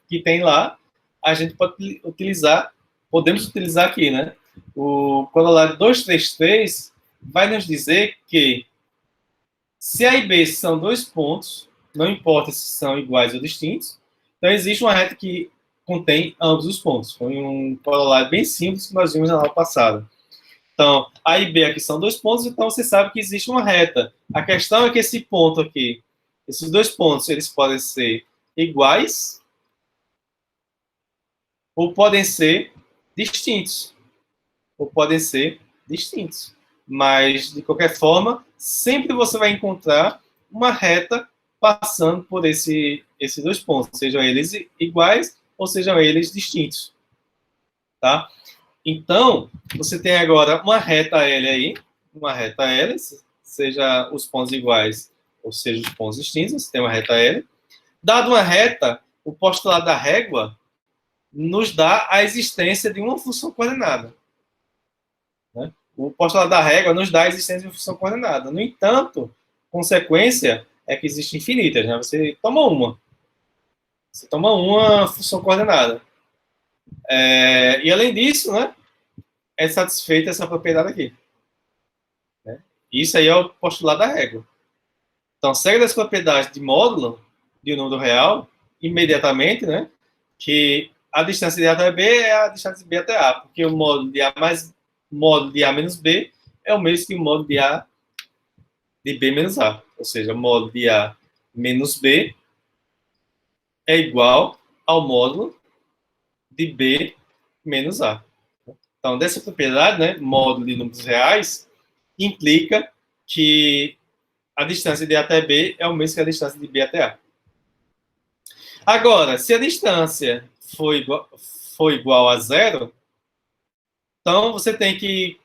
que tem lá, a gente pode utilizar, podemos utilizar aqui, né? O corolário 233 vai nos dizer que se A e B são dois pontos, não importa se são iguais ou distintos, então existe uma reta que contém ambos os pontos. Foi um corolário bem simples que nós vimos na aula passada. Então, A e B aqui são dois pontos, então você sabe que existe uma reta. A questão é que esse ponto aqui, esses dois pontos, eles podem ser iguais ou podem ser distintos. Ou podem ser distintos. Mas, de qualquer forma, sempre você vai encontrar uma reta passando por esses dois pontos, sejam eles iguais ou sejam eles distintos. Tá? Então, você tem agora uma reta L aí, uma reta L, seja os pontos iguais ou seja os pontos distintos, você tem uma reta L. Dado uma reta, o postulado da régua nos dá a existência de uma função coordenada. Né? O postulado da régua nos dá a existência de uma função coordenada. No entanto, consequência é que existe infinitas. Né? Você toma uma. Você toma uma função coordenada. E além disso, né, é satisfeita essa propriedade aqui. Né? Isso aí é o postulado da régua. Então, segue das propriedades de módulo de um número real, imediatamente, né, que a distância de A até B é a distância de B até A, porque o módulo de A mais módulo de A menos B é o mesmo que o módulo de A de B menos A. Ou seja, o módulo de A menos B é igual ao módulo de B menos A. Então, dessa propriedade, né, módulo de números reais, implica que a distância de A até B é o mesmo que a distância de B até A. Agora, se a distância for igual a zero, então você tem que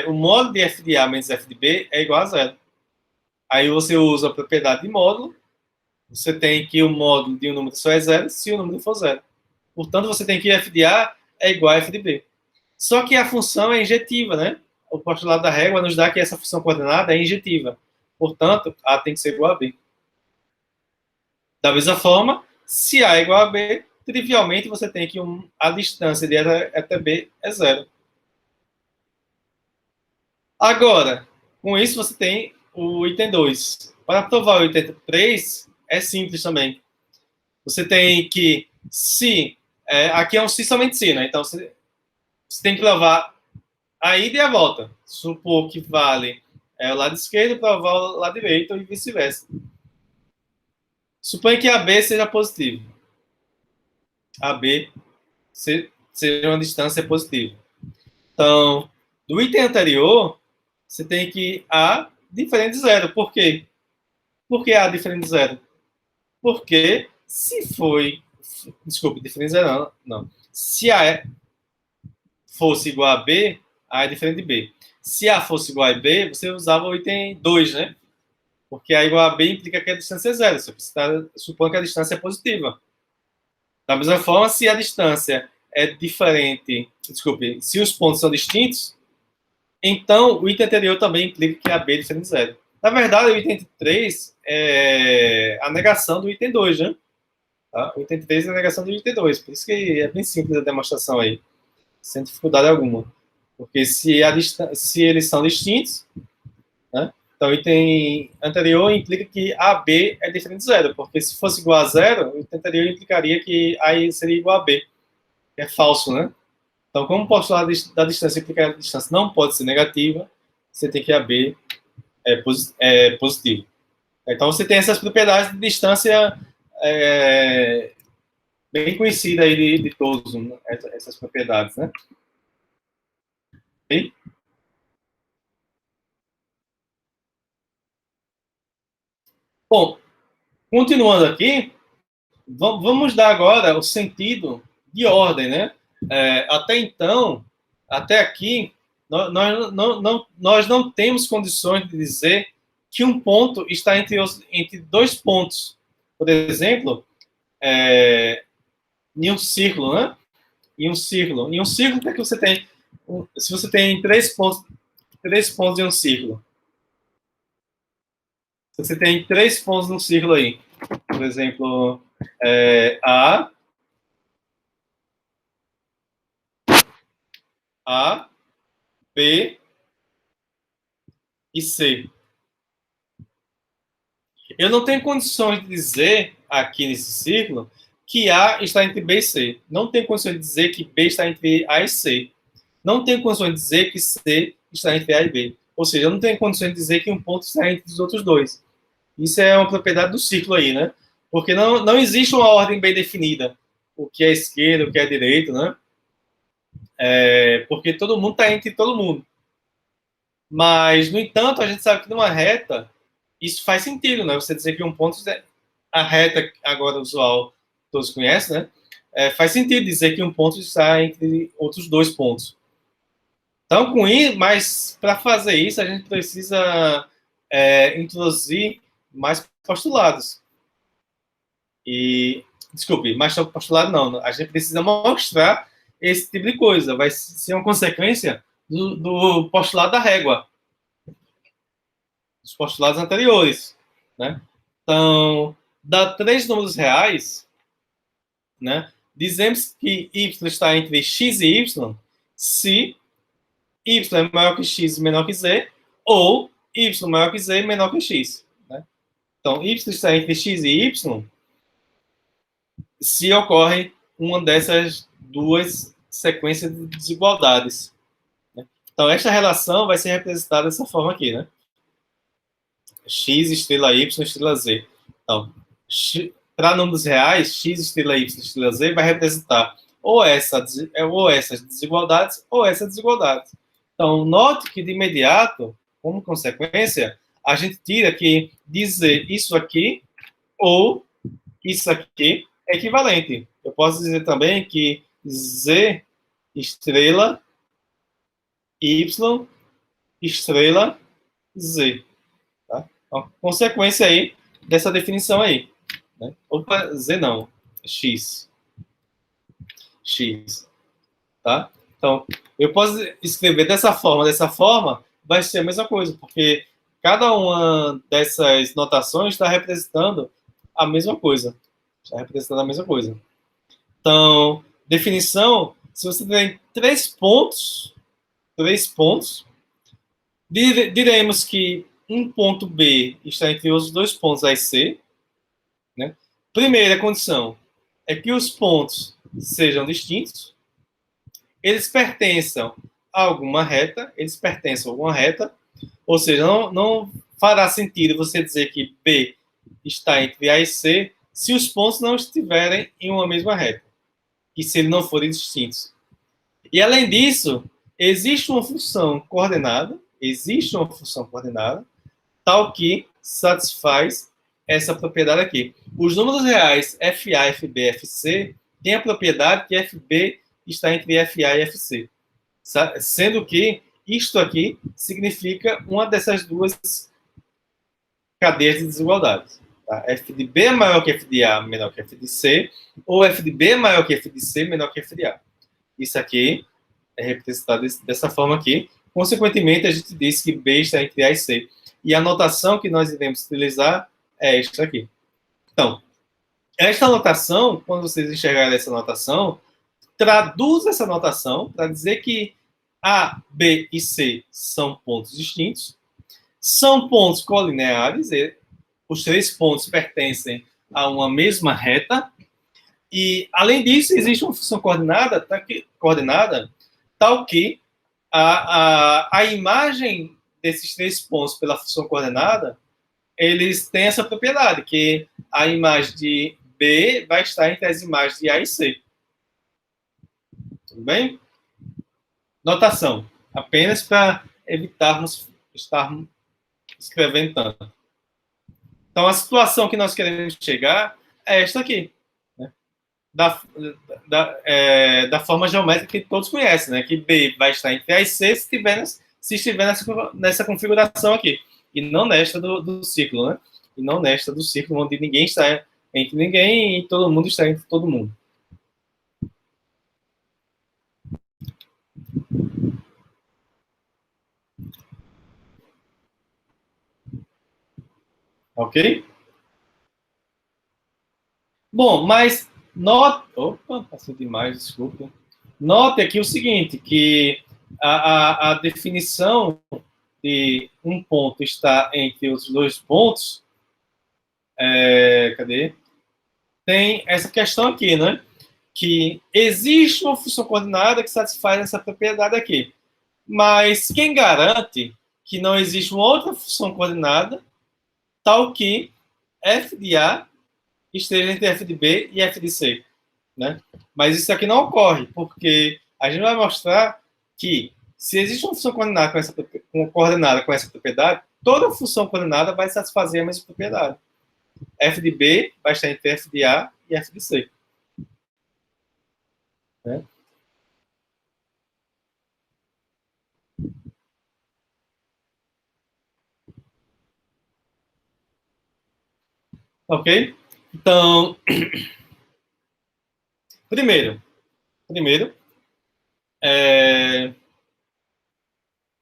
o módulo de f de A menos f de B é igual a zero. Aí você usa a propriedade de módulo, você tem que o módulo de um número só é zero se o número for zero. Portanto, você tem que f de A é igual a f de B. Só que a função é injetiva, né? O postulado da régua nos dá que essa função coordenada é injetiva. Portanto, A tem que ser igual a B. Da mesma forma, se A é igual a B, trivialmente você tem que a distância de A até B é zero. Agora, com isso você tem o item 2. Para provar o item 3, é simples também. Você tem que, se... aqui é um se somente se, né? Então, você tem que provar a ida e a volta. Supor que vale o lado esquerdo, provar o lado direito e vice-versa. Suponha que AB seja positivo. AB seja uma distância positiva. Então, do item anterior, você tem que A diferente de zero. Por quê? Por que A diferente de zero? Porque se foi... Desculpe, diferente de zero não. Não. Se A fosse igual a B, A é diferente de B. Se A fosse igual a B, você usava o item 2, né? Porque A igual a B implica que a distância é zero. Você está supondo que a distância é positiva. Da mesma forma, se a distância é diferente... Desculpe, se os pontos são distintos, então o item anterior também implica que a B é diferente de zero. Na verdade, o item 3 é a negação do item 2, né? Tá? O item 3 é a negação do item 2. Por isso que é bem simples a demonstração aí. Sem dificuldade alguma. Porque se eles são distintos, né? Então o item anterior implica que AB é diferente de zero. Porque se fosse igual a zero, o item anterior implicaria que A seria igual a B. Que é falso, né? Então, como o postulado da distância implica que a distância não pode ser negativa, você tem que AB é positivo. Então, você tem essas propriedades de distância bem conhecida aí de todos, né? Essas propriedades, né? Okay? Bom, continuando aqui, Vamos dar agora o sentido de ordem, né? Até então, até aqui, nós não temos condições de dizer que um ponto está entre dois pontos. Por exemplo, em um círculo, né? Em um círculo, o que é que você tem? Se você tem três pontos em um círculo, você tem três pontos no círculo aí. Por exemplo, A, B e C. Eu não tenho condições de dizer aqui nesse círculo que A está entre B e C. Não tenho condições de dizer que B está entre A e C. Não tenho condições de dizer que C está entre A e B. Ou seja, eu não tenho condições de dizer que um ponto está entre os outros dois. Isso é uma propriedade do círculo aí, né? Porque não existe uma ordem bem definida. O que é esquerda, o que é direita, né? Porque todo mundo está entre todo mundo. Mas, no entanto, a gente sabe que numa reta, isso faz sentido, né? Você dizer que um ponto, a reta agora usual, todos conhecem, né? Faz sentido dizer que um ponto está entre outros dois pontos. Então, com isso, mas para fazer isso, a gente precisa introduzir mais postulados. Desculpe, mais postulado não. A gente precisa mostrar esse tipo de coisa. Vai ser uma consequência do postulado da régua, dos postulados anteriores, né? Então, dá três números reais, né? Dizemos que y está entre x e y se y é maior que x e menor que z, ou y maior que z e menor que x. Né? Então, y está entre x e y se ocorre uma dessas duas sequências de desigualdades. Né? Então, esta relação vai ser representada dessa forma aqui, né? X estrela Y estrela Z. Então, para números reais, X estrela Y estrela Z vai representar ou essas desigualdades ou essa desigualdade. Então, note que de imediato, como consequência, a gente tira que dizer isso aqui ou isso aqui é equivalente. Eu posso dizer também que Z estrela Y estrela Z. Tá? Então, consequência aí dessa definição aí. Né? Opa, Z não, X. X. Tá? Então, eu posso escrever dessa forma vai ser a mesma coisa, porque cada uma dessas notações está representando a mesma coisa. Está representando a mesma coisa. Então, definição, se você tem três pontos, diremos que um ponto B está entre os dois pontos A e C. Né? Primeira condição é que os pontos sejam distintos, eles pertençam a alguma reta, ou seja, não fará sentido você dizer que B está entre A e C se os pontos não estiverem em uma mesma reta, e se eles não forem distintos. E além disso, existe uma função coordenada, tal que satisfaz essa propriedade aqui. Os números reais FA, FB, FC têm a propriedade que FB está entre FA e FC. Sendo que isto aqui significa uma dessas duas cadeias de desigualdades. Tá? F de B é maior que F de A, menor que F de C, ou F de B é maior que F de C, menor que F de A. Isso aqui é representado dessa forma aqui. Consequentemente, a gente diz que B está entre A e C. E a notação que nós iremos utilizar é esta aqui. Então, esta notação, quando vocês enxergarem essa notação, traduz essa notação para dizer que A, B e C são pontos distintos, são pontos colineares, os três pontos pertencem a uma mesma reta, e, além disso, existe uma função coordenada tal que a imagem desses três pontos pela função coordenada, eles têm essa propriedade, que a imagem de B vai estar entre as imagens de A e C. Tudo bem? Notação. Apenas para evitarmos estar escrevendo tanto. Então, a situação que nós queremos chegar é esta aqui. da, da forma geométrica que todos conhecem, né? Que B vai estar entre A e C se estiver nessa configuração aqui. E não nesta do círculo, né? E não nesta do círculo, onde ninguém está entre ninguém e todo mundo está entre todo mundo. Ok? Bom, mas note... Opa, passei demais, desculpa. Note aqui o seguinte, que a definição de um ponto está entre os dois pontos, cadê? Tem essa questão aqui, né? Que existe uma função coordenada que satisfaz essa propriedade aqui. Mas quem garante que não existe uma outra função coordenada tal que f de A esteja entre f de B e f de C? Né? Mas isso aqui não ocorre, porque a gente vai mostrar que se existe uma função coordenada com essa propriedade, toda função coordenada vai satisfazer a mesma propriedade. F de B vai estar entre f de A e f de C. Né? Ok? Então, primeiro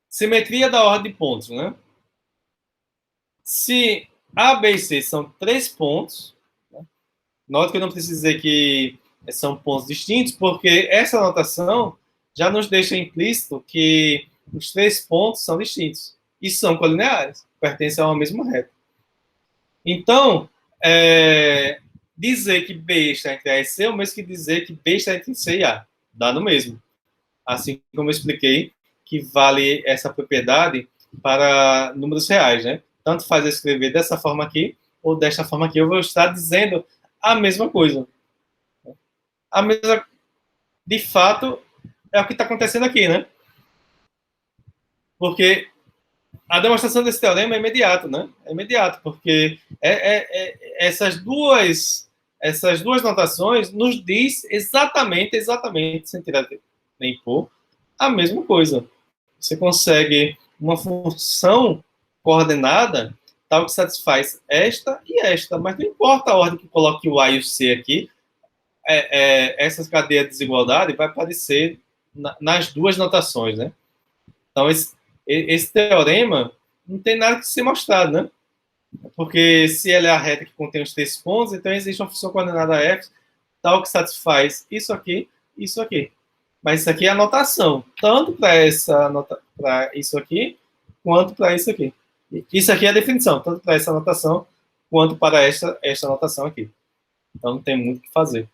simetria da ordem de pontos, né? Se A, B e C são 3 pontos, né? Note que eu não preciso dizer que são pontos distintos, porque essa notação já nos deixa implícito que os 3 pontos são distintos e são colineares, pertencem a uma mesma reta. Então, dizer que B está entre A e C é o mesmo que dizer que B está entre C e A. Dá no mesmo. Assim como eu expliquei que vale essa propriedade para números reais, né? Tanto faz eu escrever dessa forma aqui ou desta forma aqui, eu vou estar dizendo a mesma coisa. A mesma, de fato, é o que está acontecendo aqui, né? Porque a demonstração desse teorema é imediato, né? É imediato, porque essas duas notações nos diz exatamente, sem tirar nem pôr, a mesma coisa. Você consegue uma função coordenada tal que satisfaz esta e esta, mas não importa a ordem que coloque o A e o C aqui, essa cadeia de desigualdade vai aparecer nas duas notações, né? Então, esse teorema não tem nada que ser mostrado, né? Porque se ela é a reta que contém os três pontos, então existe uma função coordenada f tal que satisfaz isso aqui e isso aqui. Mas isso aqui é a notação, tanto para isso aqui, quanto para isso aqui. Isso aqui é a definição, tanto para essa notação, quanto para esta notação aqui. Então não tem muito o que fazer.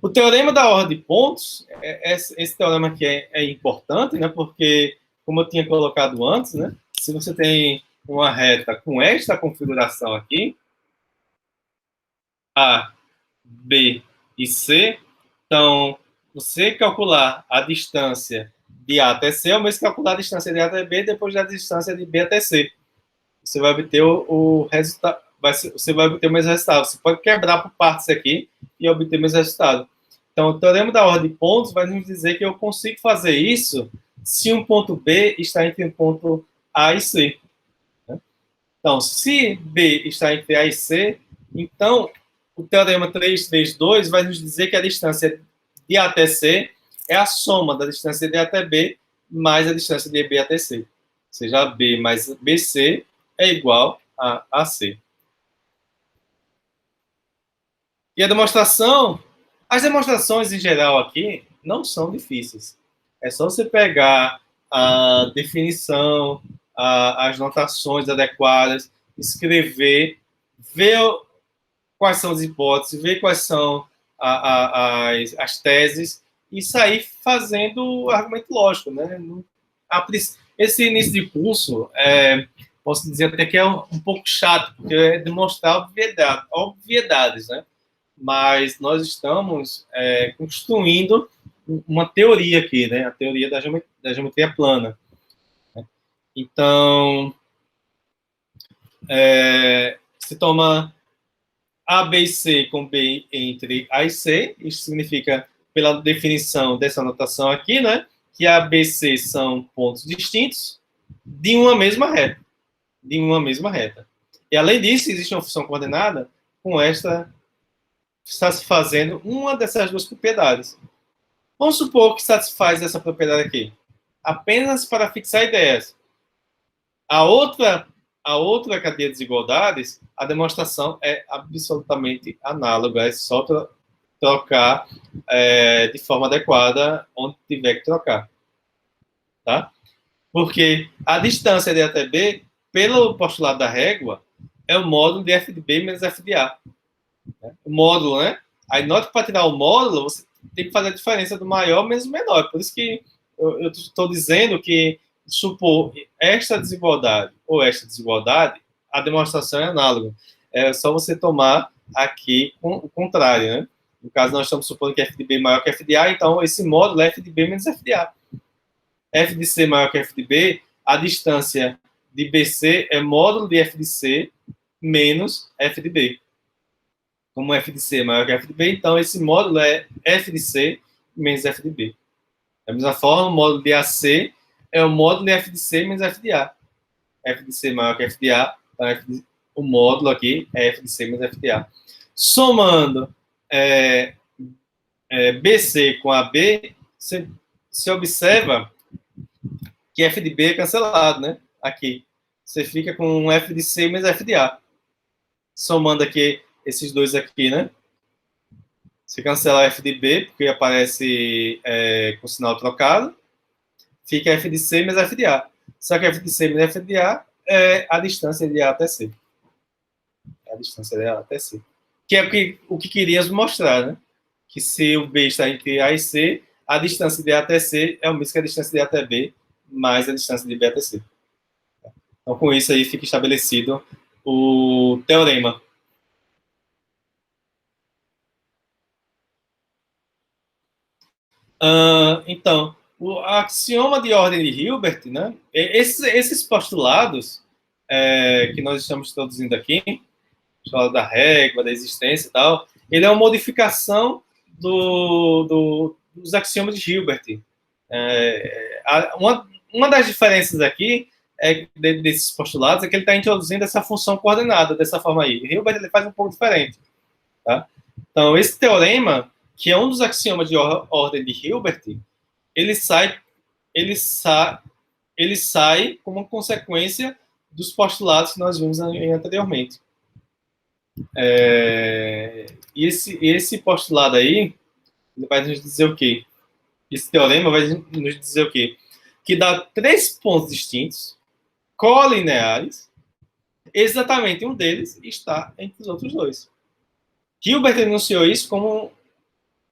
O teorema da ordem de pontos, esse teorema aqui é importante, né? Porque, como eu tinha colocado antes, né? Se você tem uma reta com esta configuração aqui, A, B e C, então, você calcular a distância de A até C é o mesmo que calcular a distância de A até B depois da distância de B até C. Você vai obter o resultado, você vai obter o mesmo resultado. Você pode quebrar por partes aqui e obter o mesmo resultado. Então, o teorema da ordem de pontos vai nos dizer que eu consigo fazer isso se um ponto B está entre um ponto A e C. Então, se B está entre A e C, então o teorema 332 vai nos dizer que a distância de A até C é a soma da distância de A até B mais a distância de B até C. Ou seja, B mais BC é igual a AC. E a demonstração, as demonstrações em geral aqui não são difíceis. É só você pegar a definição, as notações adequadas, escrever, ver quais são as hipóteses, ver quais são as teses e sair fazendo argumento lógico, né? Esse início de curso, posso dizer até que é um pouco chato, porque é demonstrar obviedades, né? Mas nós estamos construindo uma teoria aqui, né? A teoria da geometria plana. Então, se toma A, B e C com B entre A e C. Isso significa, pela definição dessa notação aqui, né, que A, B e C são pontos distintos de uma mesma reta. De uma mesma reta. E, além disso, existe uma função coordenada com esta satisfazendo uma dessas duas propriedades. Vamos supor que satisfaz essa propriedade aqui. Apenas para fixar ideias. A outra cadeia de desigualdades, a demonstração é absolutamente análoga. É só trocar de forma adequada onde tiver que trocar. Tá? Porque a distância de A até B, pelo postulado da régua, é o módulo de f de B menos f de A. O módulo, né? Aí, nota que para tirar o módulo, você tem que fazer a diferença do maior menos o menor. Por isso que eu estou dizendo que, supor esta desigualdade ou esta desigualdade, a demonstração é análoga. É só você tomar aqui o contrário, né? No caso, nós estamos supondo que f de B é maior que f de A, então esse módulo é f de B menos f de A. F de C maior que f de B, a distância de BC é módulo de f de C menos f de B. Como f de C é maior que f de B, então esse módulo é f de C menos f de B. Da mesma forma, o módulo de AC é o módulo de f de C menos f de A. F de C maior que f de A, então o módulo aqui é f de C menos f de A. Somando BC com AB, você observa que f de B é cancelado, né? Aqui. Você fica com f de C menos f de A. Somando aqui esses dois aqui, né? Se cancelar f de B, porque aparece com sinal trocado, fica f de C menos f de A. Só que f de C menos f de A é a distância de A até C. É a distância de A até C. Que é o que queríamos mostrar, né? Que se o B está entre A e C, a distância de A até C é o mesmo que a distância de A até B, mais a distância de B até C. Então, com isso aí, fica estabelecido o teorema. Então, o axioma de ordem de Hilbert, né? Esses postulados que nós estamos traduzindo aqui, postulado da régua, da existência e tal, ele é uma modificação dos axiomas de Hilbert. Uma das diferenças aqui desses postulados é que ele está introduzindo essa função coordenada dessa forma aí. Hilbert ele faz um pouco diferente. Tá? Então, esse teorema, que é um dos axiomas de ordem de Hilbert, ele sai como consequência dos postulados que nós vimos anteriormente. E esse postulado aí, ele vai nos dizer o quê? Esse teorema vai nos dizer o quê? Que dá 3 pontos distintos, colineares, exatamente um deles está entre os outros dois. Hilbert enunciou isso como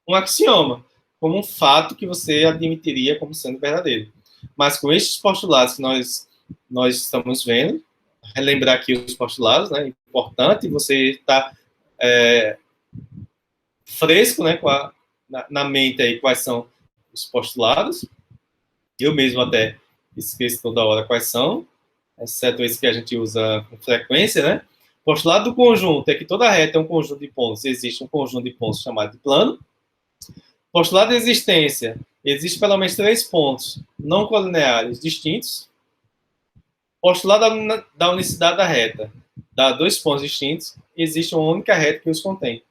um axioma, como um fato que você admitiria como sendo verdadeiro. Mas com estes postulados que nós estamos vendo, relembrar aqui os postulados, né? É importante você estar fresco, né? Na mente aí quais são os postulados. Eu mesmo até esqueço toda hora quais são, exceto esse que a gente usa com frequência, né? O postulado do conjunto é que toda reta é um conjunto de pontos, existe um conjunto de pontos chamado de plano. Postulado de existência, existe pelo menos 3 pontos não colineares distintos. Postulado da unicidade da reta, dá 2 pontos distintos, existe uma única reta que os contém.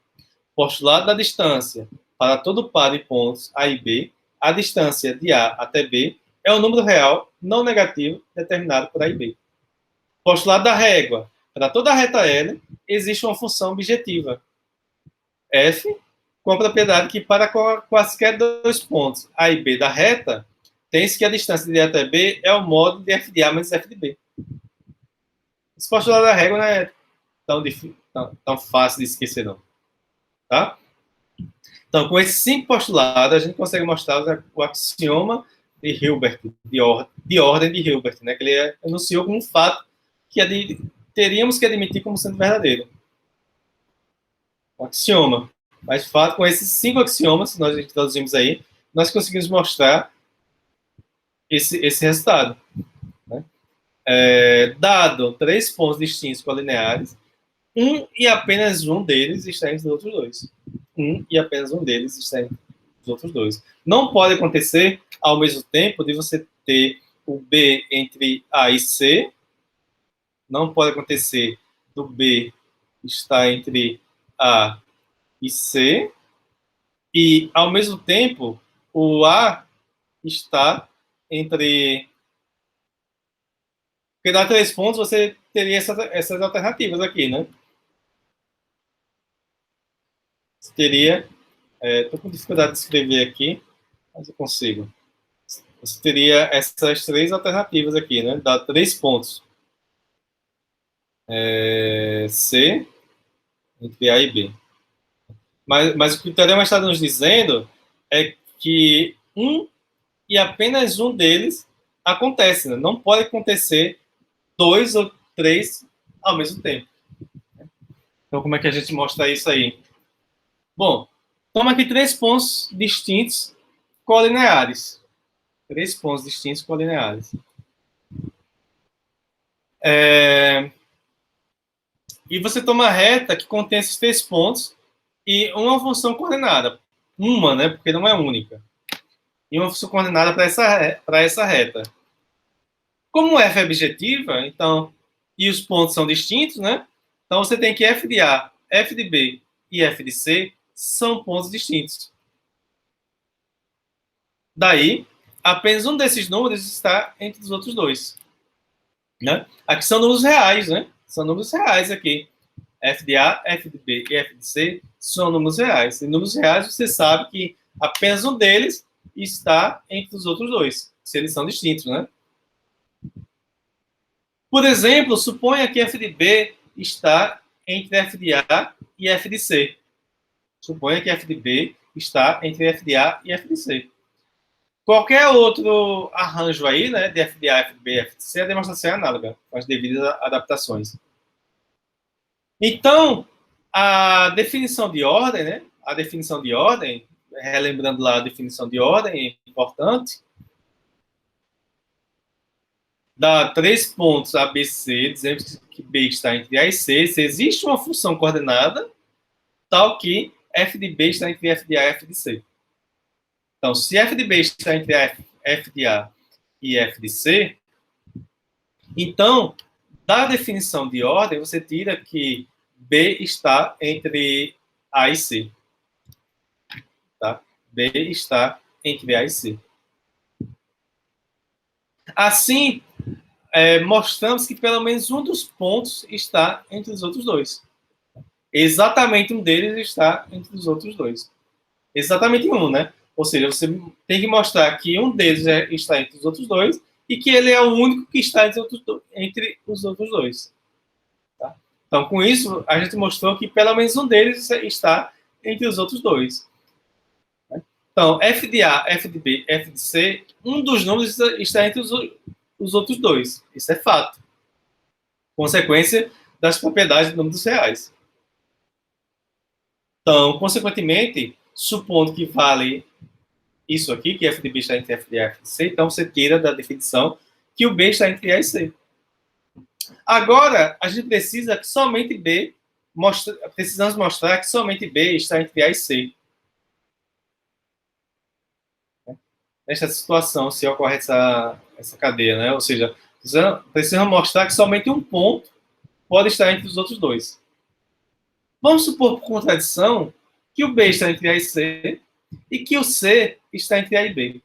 Postulado da distância, para todo par de pontos A e B, a distância de A até B é um número real não negativo determinado por A e B. Postulado da régua, para toda reta L, existe uma função objetiva, f, com a propriedade que para quaisquer 2 pontos A e B da reta, tem-se que a distância de A até B é o módulo de f de A menos f de B. Esse postulado da régua não é tão fácil de esquecer, não. Tá? Então, com esses 5 postulados, a gente consegue mostrar o axioma de Hilbert, de ordem de Hilbert, né? Que ele enunciou como um fato que teríamos que admitir como sendo verdadeiro. Um axioma. Mas, de fato, com esses 5 axiomas que nós introduzimos aí, nós conseguimos mostrar esse resultado. Né? Dado 3 pontos distintos colineares, um e apenas um deles está entre os outros dois. Um e apenas um deles está entre os outros dois. Não pode acontecer ao mesmo tempo de você ter o B entre A e C. Não pode acontecer do B estar entre A e C. E, ao mesmo tempo, o A está entre... Porque dá 3 pontos, você teria essas alternativas aqui, né? Você teria... Estou com dificuldade de escrever aqui, mas eu consigo. Você teria essas 3 alternativas aqui, né? Dá 3 pontos. C entre A e B. Mas o que o teorema está nos dizendo é que um e apenas um deles acontece, né? Não pode acontecer 2 ou 3 ao mesmo tempo. Então, como é que a gente mostra isso aí? Bom, toma aqui 3 pontos distintos colineares. 3 pontos distintos colineares. E você toma a reta que contém esses 3 pontos e uma função coordenada. Uma, né? Porque não é única. E uma função coordenada para essa reta. Como f é objetiva, então, e os pontos são distintos, né? Então você tem que f de A, f de B e f de C são pontos distintos. Daí, apenas um desses números está entre os outros dois. Né? Aqui são números reais, né? São números reais aqui. F de A, F de B e F de C são números reais. Em números reais, você sabe que apenas um deles está entre os outros dois, se eles são distintos, né? Por exemplo, suponha que F de B está entre F de A e F de C. Suponha que F de B está entre F de A e F de C. Qualquer outro arranjo aí, né, de F de A, F de B, F de C, a demonstração é análoga, com as devidas adaptações. Então, a definição de ordem, né, a definição de ordem, relembrando lá a definição de ordem, é importante, dá 3 pontos A, B, C, dizemos que B está entre A e C, se existe uma função coordenada, tal que F de B está entre F de A e F de C. Então, se F de B está entre F de A e F de C, então, da definição de ordem, você tira que B está entre A e C. Tá? B está entre A e C. Assim, mostramos que pelo menos um dos pontos está entre os outros dois. Exatamente um deles está entre os outros dois. Exatamente um, né? Ou seja, você tem que mostrar que um deles está entre os outros dois e que ele é o único que está entre os outros dois. Tá? Então, com isso, a gente mostrou que pelo menos um deles está entre os outros dois. Então, F de A, F de B, F de C, um dos números está entre os outros dois. Isso é fato. Consequência das propriedades de números reais. Então, consequentemente, supondo que vale isso aqui, que F de B está entre F de A e F de C, então você tira da definição que o B está entre A e C. Agora, a gente precisa que somente B, precisamos mostrar que somente B está entre A e C. Nesta situação, se ocorre essa cadeia, né? Ou seja, precisamos mostrar que somente um ponto pode estar entre os outros dois. Vamos supor, por contradição, que o B está entre A e C e que o C está entre A e B.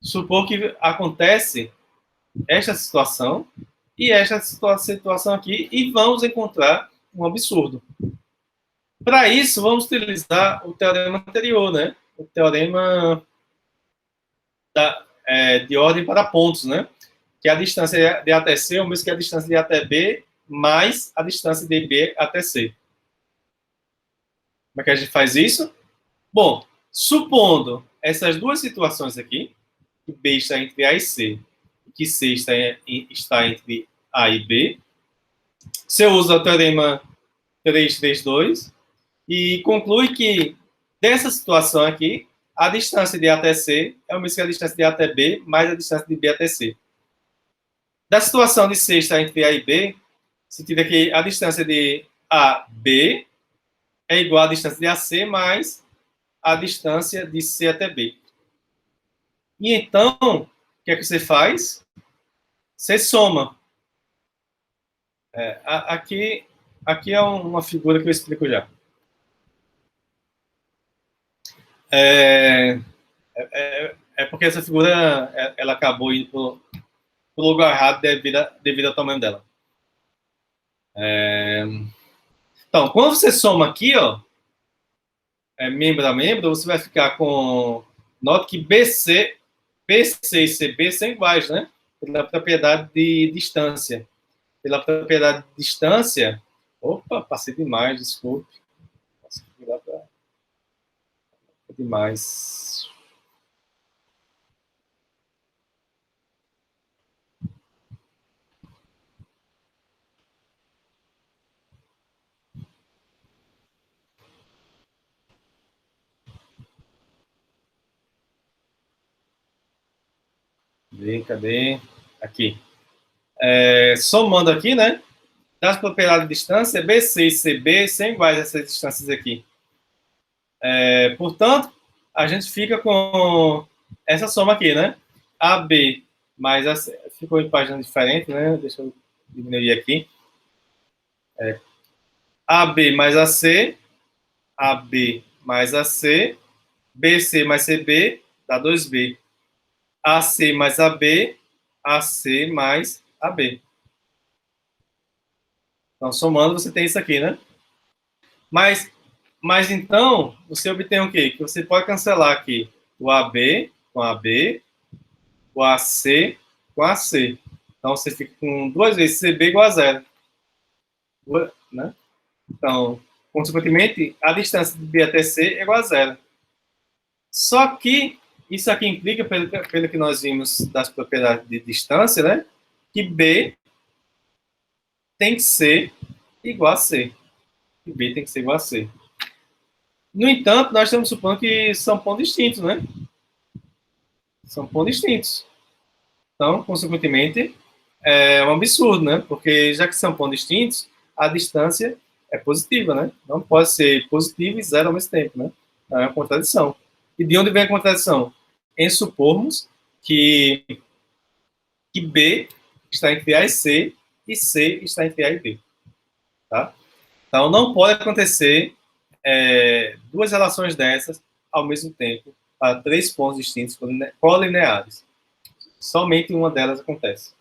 Supor que acontece esta situação e esta situação aqui e vamos encontrar um absurdo. Para isso, vamos utilizar o teorema anterior, né? O teorema de ordem para pontos, né? Que a distância de A até C é o mesmo que a distância de A até B mais a distância de B até C. Como é que a gente faz isso? Bom, supondo essas duas situações aqui, que B está entre A e C, e que C está entre A e B, você usa o teorema 332 e conclui que dessa situação aqui, a distância de A até C é o mesmo que a distância de A até B mais a distância de B até C. Da situação de C estar entre A e B, você tira que a distância de AB é igual à distância de AC mais a distância de C até B. E então, o que é que você faz? Você soma. Aqui é uma figura que eu explico já. É porque essa figura ela acabou indo para o lugar errado devido ao tamanho dela. Então, quando você soma aqui, ó, membro a membro, você vai ficar com... Note que BC e CB são iguais, né? Pela propriedade de distância. Pela propriedade de distância... Opa, passei demais, desculpe. Passei demais. Cadê? Aqui. Somando aqui, né? Das propriedades de distância, BC e CB são iguais a essas distâncias aqui. Portanto, a gente fica com essa soma aqui, né? AB mais AC, ficou em página diferente, né? Deixa eu diminuir aqui. AB mais AC, AB mais AC, BC mais CB, dá 2B. AC mais AB, AC mais AB. Então, somando, você tem isso aqui, né? Mas então, você obtém o quê? Que você pode cancelar aqui o AB com AB, o AC com AC. Então, você fica com 2 vezes CB igual a zero. Né? Então, consequentemente, a distância de B até C é igual a zero. Só que isso aqui implica, pelo que nós vimos das propriedades de distância, né? Que B tem que ser igual a C. Que B tem que ser igual a C. No entanto, nós estamos supondo que são pontos distintos, né? São pontos distintos. Então, consequentemente, é um absurdo, né? Porque já que são pontos distintos, a distância é positiva, né? Não pode ser positivo e zero ao mesmo tempo, né? É uma contradição. E de onde vem a contradição? Em supormos que B está entre A e C está entre A e B. Tá? Então, não pode acontecer duas relações dessas ao mesmo tempo para 3 pontos distintos colineares. Somente uma delas acontece.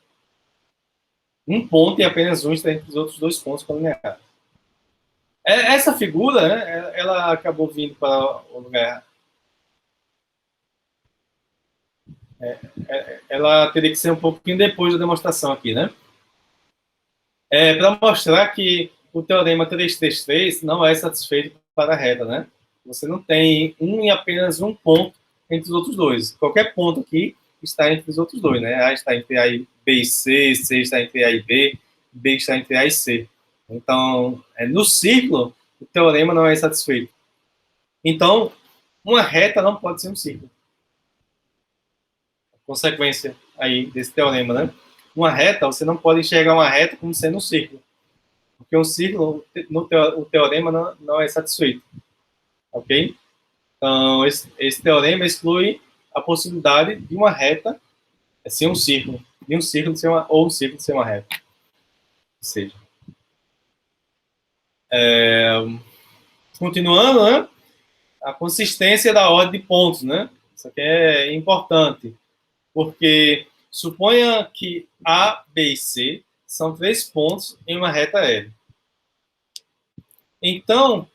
Um ponto e apenas um está entre os outros 2 pontos colineares. Essa figura, né, ela acabou vindo para o lugar... ela teria que ser um pouquinho depois da demonstração aqui, né? Para mostrar que o teorema 333 não é satisfeito para a reta, né? Você não tem um e apenas um ponto entre os outros dois. Qualquer ponto aqui está entre os outros dois, né? A está entre A e B e C, C está entre A e B, B está entre A e C. Então, no círculo, o teorema não é satisfeito. Então, uma reta não pode ser um círculo. Consequência aí desse teorema, né? Uma reta, você não pode enxergar uma reta como sendo um círculo. Porque um círculo, o teorema não é satisfeito. Ok? Então, esse teorema exclui a possibilidade de uma reta ser um círculo, de um círculo ser ou um círculo ser uma reta. Ou seja, continuando, né? A consistência da ordem de pontos, né? Isso aqui é importante, porque suponha que A, B e C são 3 pontos em uma reta L. Então,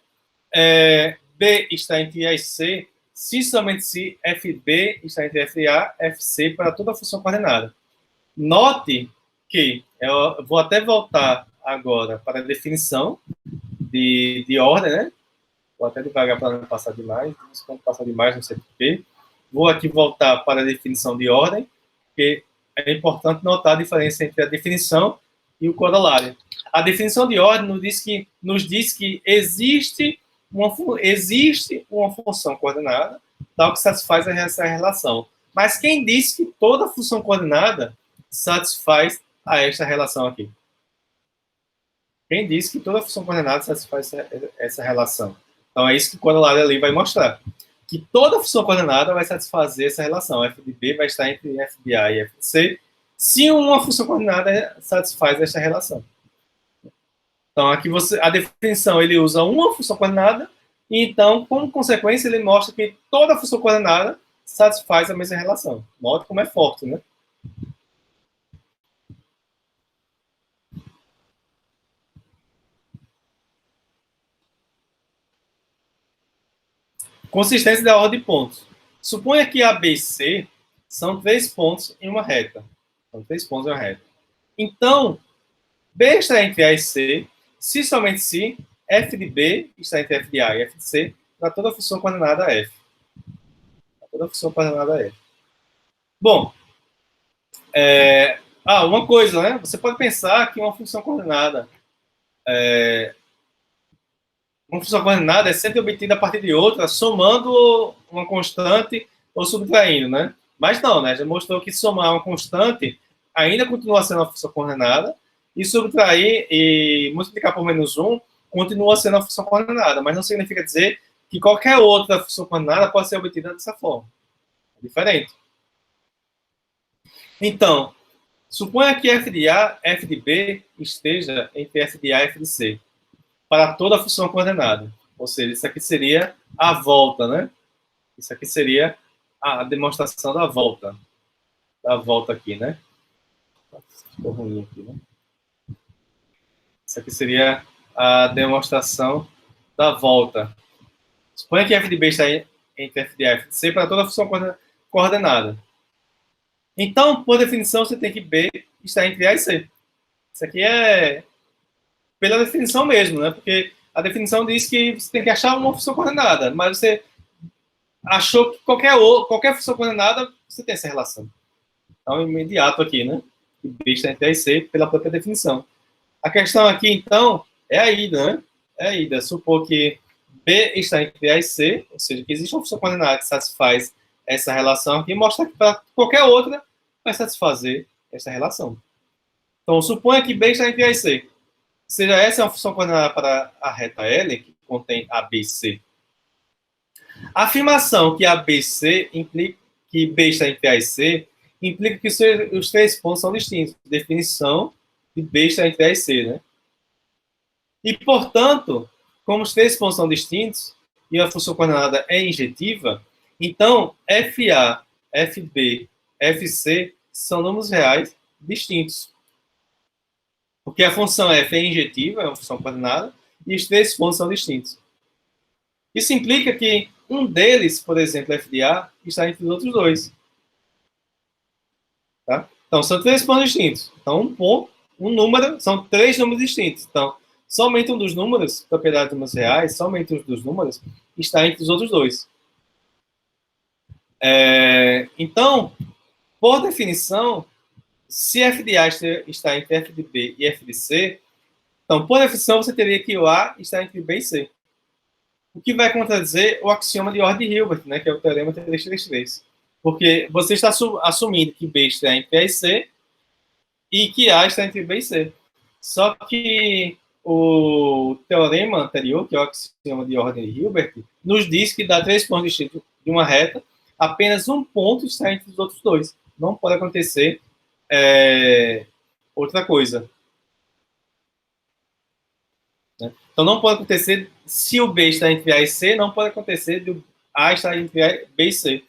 B está entre A e C, se somente se FB está entre FA, FC para toda a função coordenada. Note que, eu vou até voltar agora para a definição de ordem, né? Vou até devagar para não passar demais, quando passar demais, não sei porquê. Vou aqui voltar para a definição de ordem, porque é importante notar a diferença entre a definição e o corolário. A definição de ordem nos diz que existe uma função coordenada, tal que satisfaz essa relação. Mas quem diz que toda função coordenada satisfaz a esta relação aqui? Quem disse que toda função coordenada satisfaz essa relação? Então, é isso que o corolário ali vai mostrar. Que toda função coordenada vai satisfazer essa relação. F de B vai estar entre F de A e F de C, se uma função coordenada satisfaz essa relação. Então, aqui a definição, ele usa uma função coordenada, e então, como consequência, ele mostra que toda função coordenada satisfaz a mesma relação. Note como é forte, né? Consistência da ordem de pontos. Suponha que A, B e C são 3 pontos em uma reta. São 3 pontos em uma reta. Então, B está entre A e C, se somente se F de B está entre F de A e F de C, para toda função coordenada F. Para toda função coordenada F. Bom, uma coisa, né? Você pode pensar que uma função coordenada é sempre obtida a partir de outra, somando uma constante ou subtraindo, né? Mas não, né? Já mostrou que somar uma constante ainda continua sendo uma função coordenada, e subtrair e multiplicar por menos 1 continua sendo uma função coordenada, mas não significa dizer que qualquer outra função coordenada pode ser obtida dessa forma. É diferente. Então, suponha que f de A, f de B esteja entre f de A e f de C, para toda a função coordenada. Ou seja, isso aqui seria a volta, né? Isso aqui seria a demonstração da volta. Da volta aqui, né? Ficou ruim aqui, né? Isso aqui seria a demonstração da volta. Suponha que f de B está entre f de A e f de C para toda a função coordenada. Então, por definição, você tem que B está entre A e C. Isso aqui é pela definição mesmo, né? Porque a definição diz que você tem que achar uma função coordenada, mas você achou que qualquer função coordenada, você tem essa relação. Então, imediato aqui, né? B está entre A e C pela própria definição. A questão aqui, então, é a ida, né? É a ida. Supor que B está entre A e C, ou seja, que existe uma função coordenada que satisfaz essa relação aqui, mostra que para qualquer outra vai satisfazer essa relação. Então, suponha que B está entre A e C. Seja essa é uma função coordenada para a reta L, que contém ABC. A afirmação que ABC implica que B está entre A e C implica que os 3 pontos são distintos. Definição de B está entre A e C, né? E, portanto, como os 3 pontos são distintos e a função coordenada é injetiva, então FA, FB, FC são números reais distintos. Porque a função f é injetiva, é uma função coordenada, e os 3 pontos são distintos. Isso implica que um deles, por exemplo, f de A, está entre os outros 2. Tá? Então, são 3 pontos distintos. Então, um número, são 3 números distintos. Então, somente um dos números, propriedade de números reais, somente um dos números, está entre os outros 2. Então, por definição, se f de A está entre f de B e f de C, então, por definição, você teria que o A está entre B e C. O que vai contradizer o axioma de ordem de Hilbert, né, que é o teorema 333. Porque você está assumindo que B está entre A e C e que A está entre B e C. Só que o teorema anterior, que é o axioma de ordem de Hilbert, nos diz que dá 3 pontos distintos de uma reta, apenas um ponto está entre os outros 2. Não pode acontecer outra coisa. Então, não pode acontecer, se o B está entre A e C, não pode acontecer de A estar entre B e C.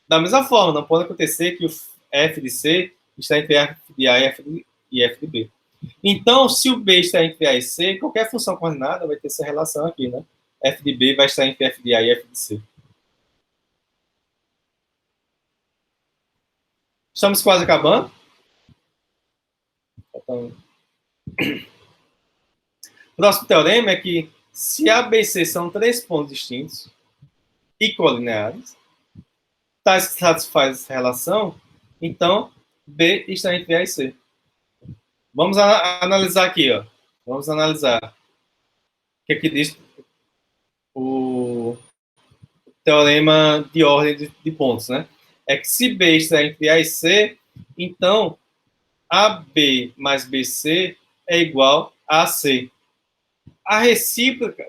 Da mesma forma, não pode acontecer que o F de C está entre F de A e F de B. Então, se o B está entre A e C, qualquer função coordenada vai ter essa relação aqui, né? F de B vai estar entre F de A e F de C. Estamos quase acabando. Então, o próximo teorema é que se A, B e C são 3 pontos distintos e colineares, tais que satisfazem essa relação, então B está entre A e C. Vamos analisar aqui, ó. Vamos analisar o que aqui diz o teorema de ordem de pontos, né? É que se B está entre A e C, então AB mais BC é igual a AC. a recíproca,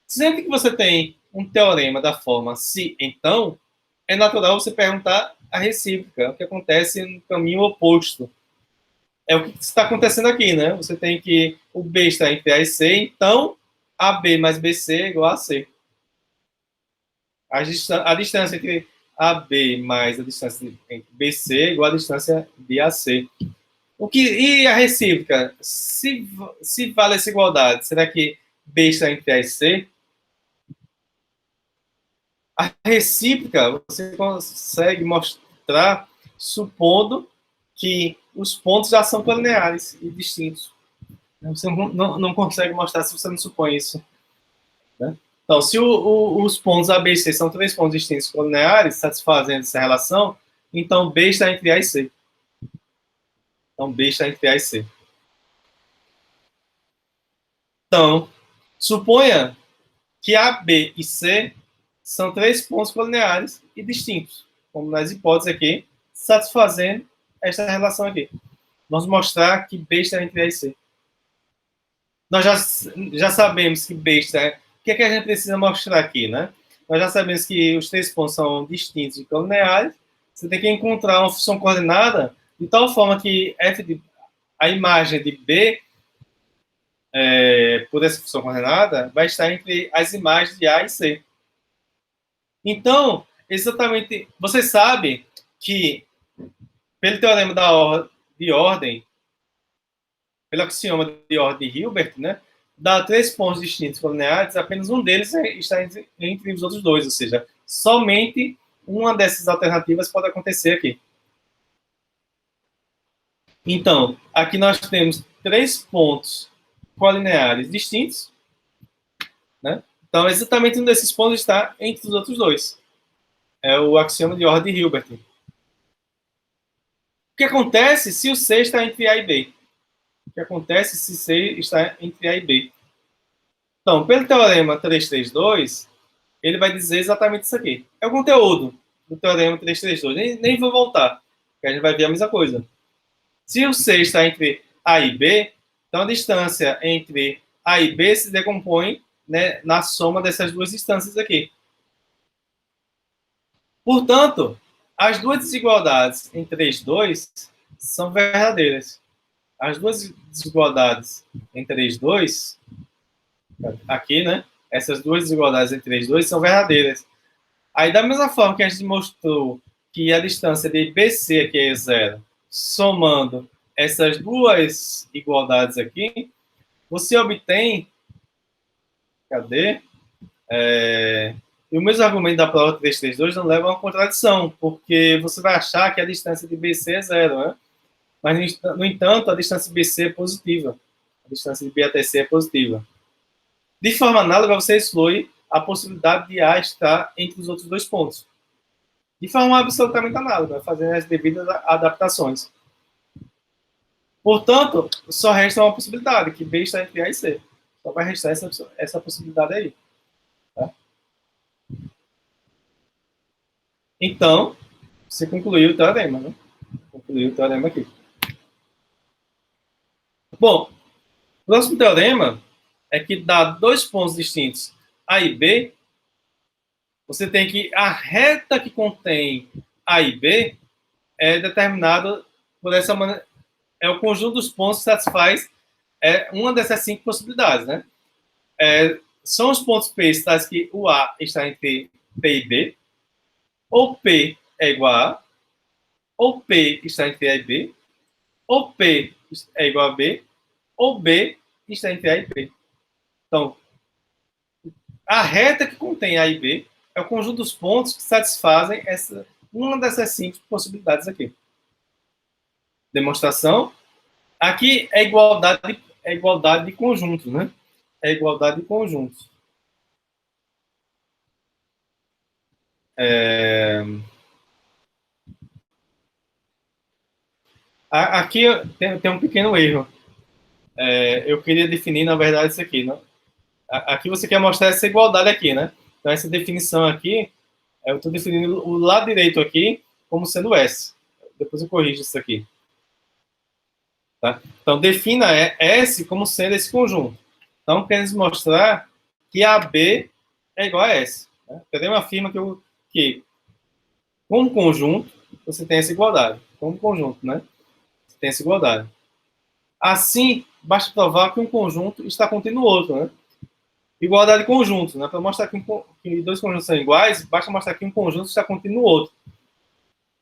sempre que você tem um teorema da forma se, então, é natural você perguntar a recíproca, o que acontece no caminho oposto. É o que está acontecendo aqui, né? Você tem que o B está entre A e C, então AB mais BC é igual a C. A distância entre AB mais a distância entre BC é igual à distância de AC. E a recíproca? Se vale essa igualdade, será que B está entre A e C? A recíproca você consegue mostrar supondo que os pontos já são colineares e distintos. Você não consegue mostrar se você não supõe isso. Né? Então, se os pontos A, B e C são três pontos distintos colineares, satisfazendo essa relação, então B está entre A e C. Então, B está entre A e C. Então, suponha que A, B e C são três pontos colineares e distintos, como nas hipóteses aqui, satisfazendo esta relação aqui. Vamos mostrar que B está entre A e C. Nós já sabemos que B está... O que é que a gente precisa mostrar aqui, né? Nós já sabemos que os três pontos são distintos e colineares. Você tem que encontrar uma função coordenada de tal forma que a imagem de B, por essa função coordenada, vai estar entre as imagens de A e C. Então, exatamente, você sabe que, pelo teorema de ordem, pelo axioma de ordem de Hilbert, né, dá três pontos distintos colineares, apenas um deles está entre os outros dois, ou seja, somente uma dessas alternativas pode acontecer aqui. Então, aqui nós temos três pontos colineares distintos, né? Então, exatamente um desses pontos está entre os outros dois. É o axioma de ordem de Hilbert. O que acontece se o C está entre A e B? O que acontece se C está entre A e B? Então, pelo teorema 332, ele vai dizer exatamente isso aqui. É o conteúdo do teorema 332. Nem vou voltar, porque a gente vai ver a mesma coisa. Se o C está entre A e B, então a distância entre A e B se decompõe, né, na soma dessas duas distâncias aqui. Portanto, as duas desigualdades em 3,2 são verdadeiras. As duas desigualdades em 3,2, aqui, né? Essas duas desigualdades em 3,2 são verdadeiras. Aí, da mesma forma que a gente mostrou que a distância de BC aqui é zero, somando essas duas igualdades aqui, você obtém... Cadê? E o mesmo argumento da prova 332 não leva a uma contradição, porque você vai achar que a distância de BC é zero, né? Mas, no entanto, a distância de BC é positiva. A distância de B até C é positiva. De forma análoga, você exclui a possibilidade de A estar entre os outros dois pontos. De forma absolutamente análoga, fazendo as devidas adaptações. Portanto, só resta uma possibilidade, que B está entre A e C. Só vai restar essa possibilidade aí. Tá? Então, você concluiu o teorema, né? Concluiu o teorema aqui. Bom, o próximo teorema é que dá dois pontos distintos A e B, você tem que a reta que contém A e B é determinada por essa maneira, é o conjunto dos pontos que satisfaz uma dessas cinco possibilidades, né? São os pontos P tais que o A está entre P e B, ou P é igual a A, ou P está entre A e B, ou P é igual a B, ou B está entre A e B. Então, a reta que contém A e B é o conjunto dos pontos que satisfazem uma dessas cinco possibilidades aqui. Demonstração. Aqui é igualdade de conjuntos, né? É igualdade de conjuntos. Aqui tem um pequeno erro. Eu queria definir, na verdade, isso aqui. Né? Aqui você quer mostrar essa igualdade aqui, né? Então, essa definição aqui, eu estou definindo o lado direito aqui como sendo S. Depois eu corrijo isso aqui. Tá? Então, defina S como sendo esse conjunto. Então, queremos mostrar que AB é igual a S. Né? O teorema afirma que, como conjunto, você tem essa igualdade. Como conjunto, né? Você tem essa igualdade. Assim, basta provar que um conjunto está contido no outro, né? Igualdade de conjuntos, né? Para mostrar que dois conjuntos são iguais, basta mostrar que um conjunto está contido no outro.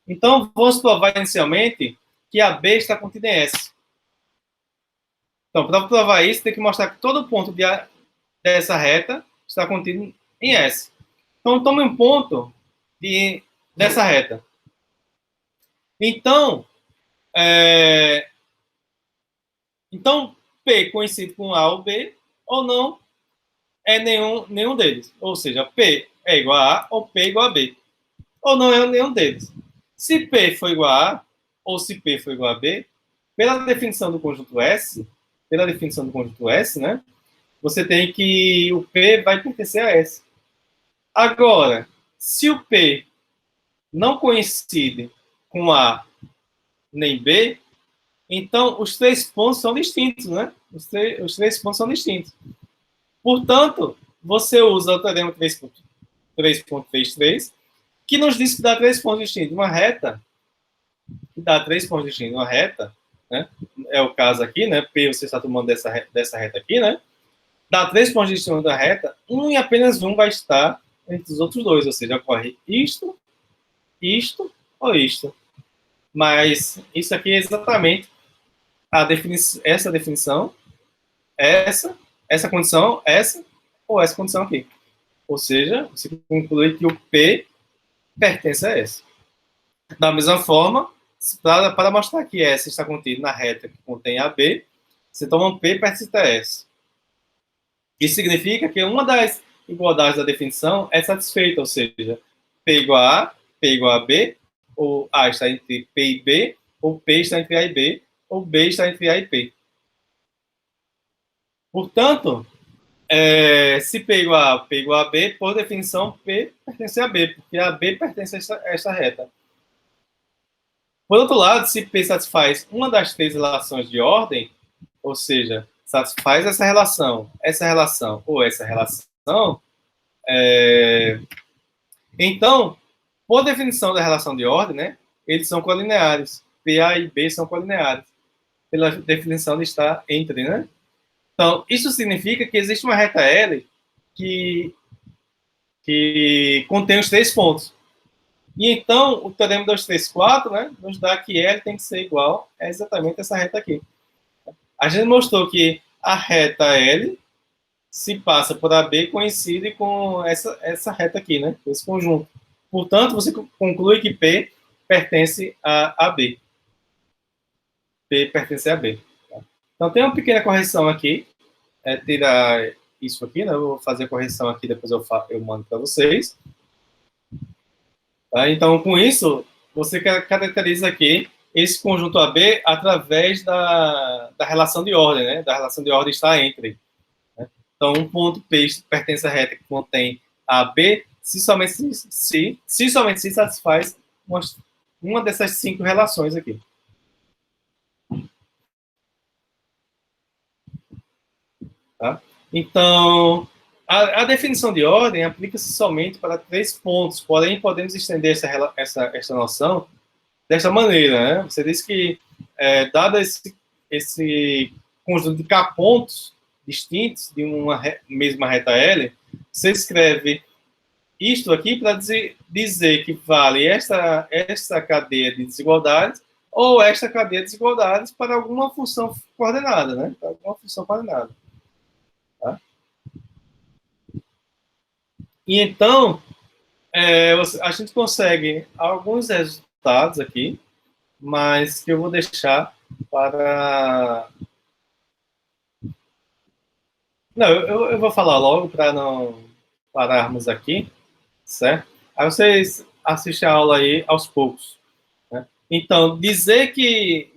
Então, vamos provar inicialmente que AB está contido em S. Então, para provar isso, tem que mostrar que todo ponto dessa reta está contido em S. Então, tome um ponto dessa reta. Então, então, P coincide com A ou B, ou não é nenhum deles. Ou seja, P é igual a A ou P é igual a B. Ou não é nenhum deles. Se P for igual a A, ou se P for igual a B, pela definição do conjunto S, né, você tem que o P vai pertencer a S. Agora, se o P não coincide com A nem B, então os três pontos são distintos, né? Os três pontos são distintos. Portanto, você usa o teorema 3.33, que nos diz que dá três pontos distintos. Uma reta, que dá três pontos distintos. Uma reta, né? É o caso aqui, né? P você está tomando dessa reta aqui, né? Dá três pontos distintos da reta, um e apenas um vai estar entre os outros dois, ou seja, ocorre isto ou isto. Mas isso aqui é exatamente essa definição, essa condição, essa ou essa condição aqui. Ou seja, você conclui que o P pertence a S. Da mesma forma, para mostrar que S está contido na reta que contém AB, você toma um P pertence a S. Isso significa que uma das igualdades da definição é satisfeita, ou seja, P igual a A, P igual a B, ou A está entre P e B, ou P está entre A e B, ou B está entre A e P. Portanto, se P igual a A, P igual a B, por definição, P pertence a B, porque a B pertence a esta reta. Por outro lado, se P satisfaz uma das três relações de ordem, ou seja, satisfaz essa relação ou essa relação, então, por definição da relação de ordem, né, eles são colineares. PA e B são colineares, pela definição de estar entre, né? Então, isso significa que existe uma reta L que contém os três pontos. E então, o teorema 234, né, nos dá que L tem que ser igual a exatamente essa reta aqui. A gente mostrou que a reta L, se passa por AB, coincide com essa reta aqui, né, esse conjunto. Portanto, você conclui que P pertence a AB. P pertence a B. Então, tem uma pequena correção aqui. Tirar isso aqui, né? Eu vou fazer a correção aqui, depois eu mando para vocês. Tá? Então, com isso, você caracteriza aqui esse conjunto AB através da relação de ordem, né? Da relação de ordem está entre. Né? Então, um ponto P pertence à reta que contém AB se somente se satisfaz uma dessas cinco relações aqui. Tá? Então, a definição de ordem aplica-se somente para três pontos, porém podemos estender essa noção desta maneira. Né? Você diz que, dado esse conjunto de K pontos distintos de uma mesma reta L, você escreve isto aqui para dizer que vale esta cadeia de desigualdades ou esta cadeia de desigualdades para alguma função coordenada, né? Para alguma função coordenada. Tá? E então, a gente consegue alguns resultados aqui, mas que eu vou deixar para... Não, eu vou falar logo para não pararmos aqui, certo? Aí vocês assistem a aula aí aos poucos. Né? Então, dizer que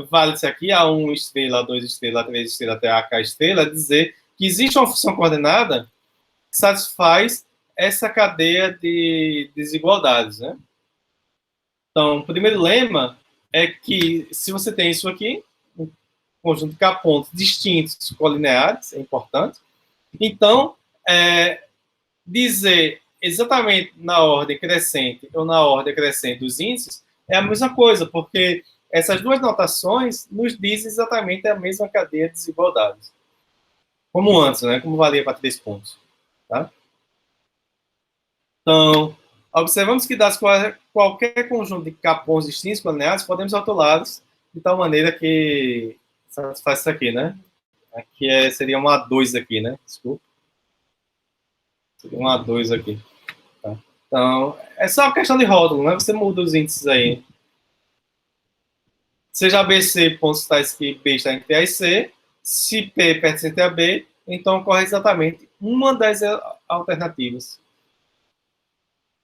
vale isso aqui, A1 estrela, A2 estrela, A3 estrela, até AK estrela, é dizer que existe uma função coordenada que satisfaz essa cadeia de desigualdades, né? Então, o primeiro lema é que se você tem isso aqui, um conjunto de K pontos distintos colineares, é importante. Então, dizer exatamente na ordem crescente ou na ordem crescente dos índices é a mesma coisa, porque essas duas notações nos dizem exatamente a mesma cadeia de desigualdades. Como antes, né? Como valia para 3 pontos. Tá? Então, observamos que das qualquer conjunto de K pontos distintos colineares, podemos rotulá-los de tal maneira que satisfaz isso aqui, né? Aqui seria um A2 aqui, né? Desculpa. Seria um A2 aqui. Tá? Então, é só uma questão de rótulo, né? Você muda os índices aí. Seja ABC pontos tais que B está entre A e C, se P pertence a B, então ocorre exatamente uma das alternativas.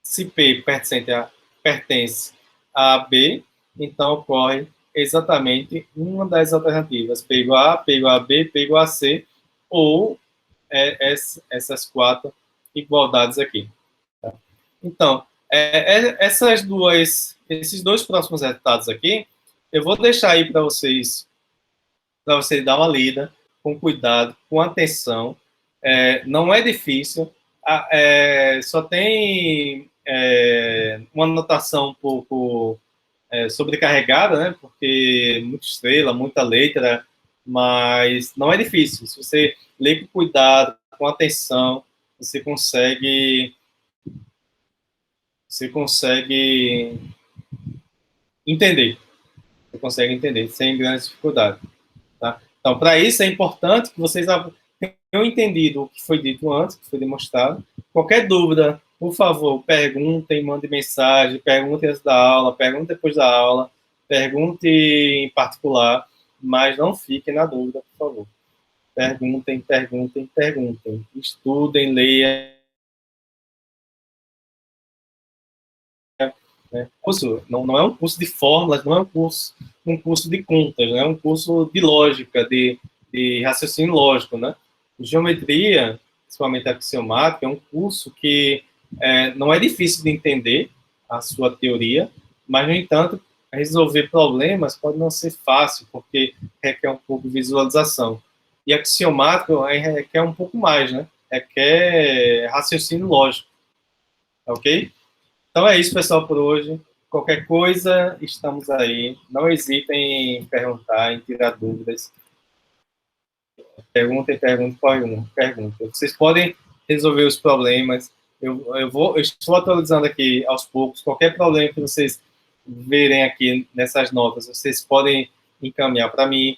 Se P pertence a B, então ocorre exatamente uma das alternativas. P igual a A, P igual a B, P igual a C, ou essas 4 igualdades aqui. Tá? Então, esses dois próximos resultados aqui, eu vou deixar aí para vocês dar uma lida, com cuidado, com atenção. Não é difícil, só tem uma anotação um pouco sobrecarregada, né? Porque muita estrela, muita letra, mas não é difícil. Se você ler com cuidado, com atenção, você consegue entender. Você consegue entender sem grandes dificuldades. Tá? Então, para isso é importante que vocês tenham entendido o que foi dito antes, que foi demonstrado. Qualquer dúvida, por favor, perguntem, mandem mensagem, perguntem antes da aula, perguntem depois da aula, perguntem em particular, mas não fiquem na dúvida, por favor. Perguntem, perguntem, perguntem. Estudem, leiam. Né? Curso não é um curso de fórmulas, não é um curso de contas, né? É um curso de lógica, de raciocínio lógico, né? Geometria, principalmente axiomática, é um curso que não é difícil de entender a sua teoria, mas, no entanto, resolver problemas pode não ser fácil, porque requer um pouco de visualização. E axiomático requer um pouco mais, né? Requer raciocínio lógico, ok? Então é isso, pessoal, por hoje. Qualquer coisa, estamos aí. Não hesitem em perguntar, em tirar dúvidas. Perguntem, perguntem. Vocês podem resolver os problemas. Eu estou atualizando aqui aos poucos. Qualquer problema que vocês verem aqui nessas notas, vocês podem encaminhar para mim.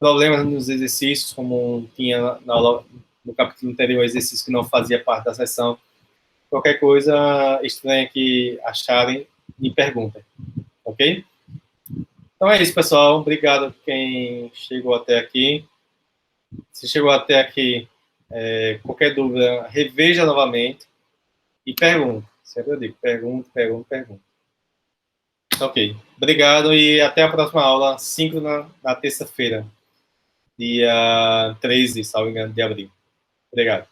Problemas nos exercícios, como tinha no capítulo anterior, exercício que não fazia parte da sessão. Qualquer coisa estranha que acharem, me perguntem, ok? Então é isso, pessoal. Obrigado a quem chegou até aqui. Se chegou até aqui, qualquer dúvida, reveja novamente e pergunte. Sempre eu digo, pergunte. Ok. Obrigado e até a próxima aula, 5 na terça-feira, dia 13, salvo engano, de abril. Obrigado.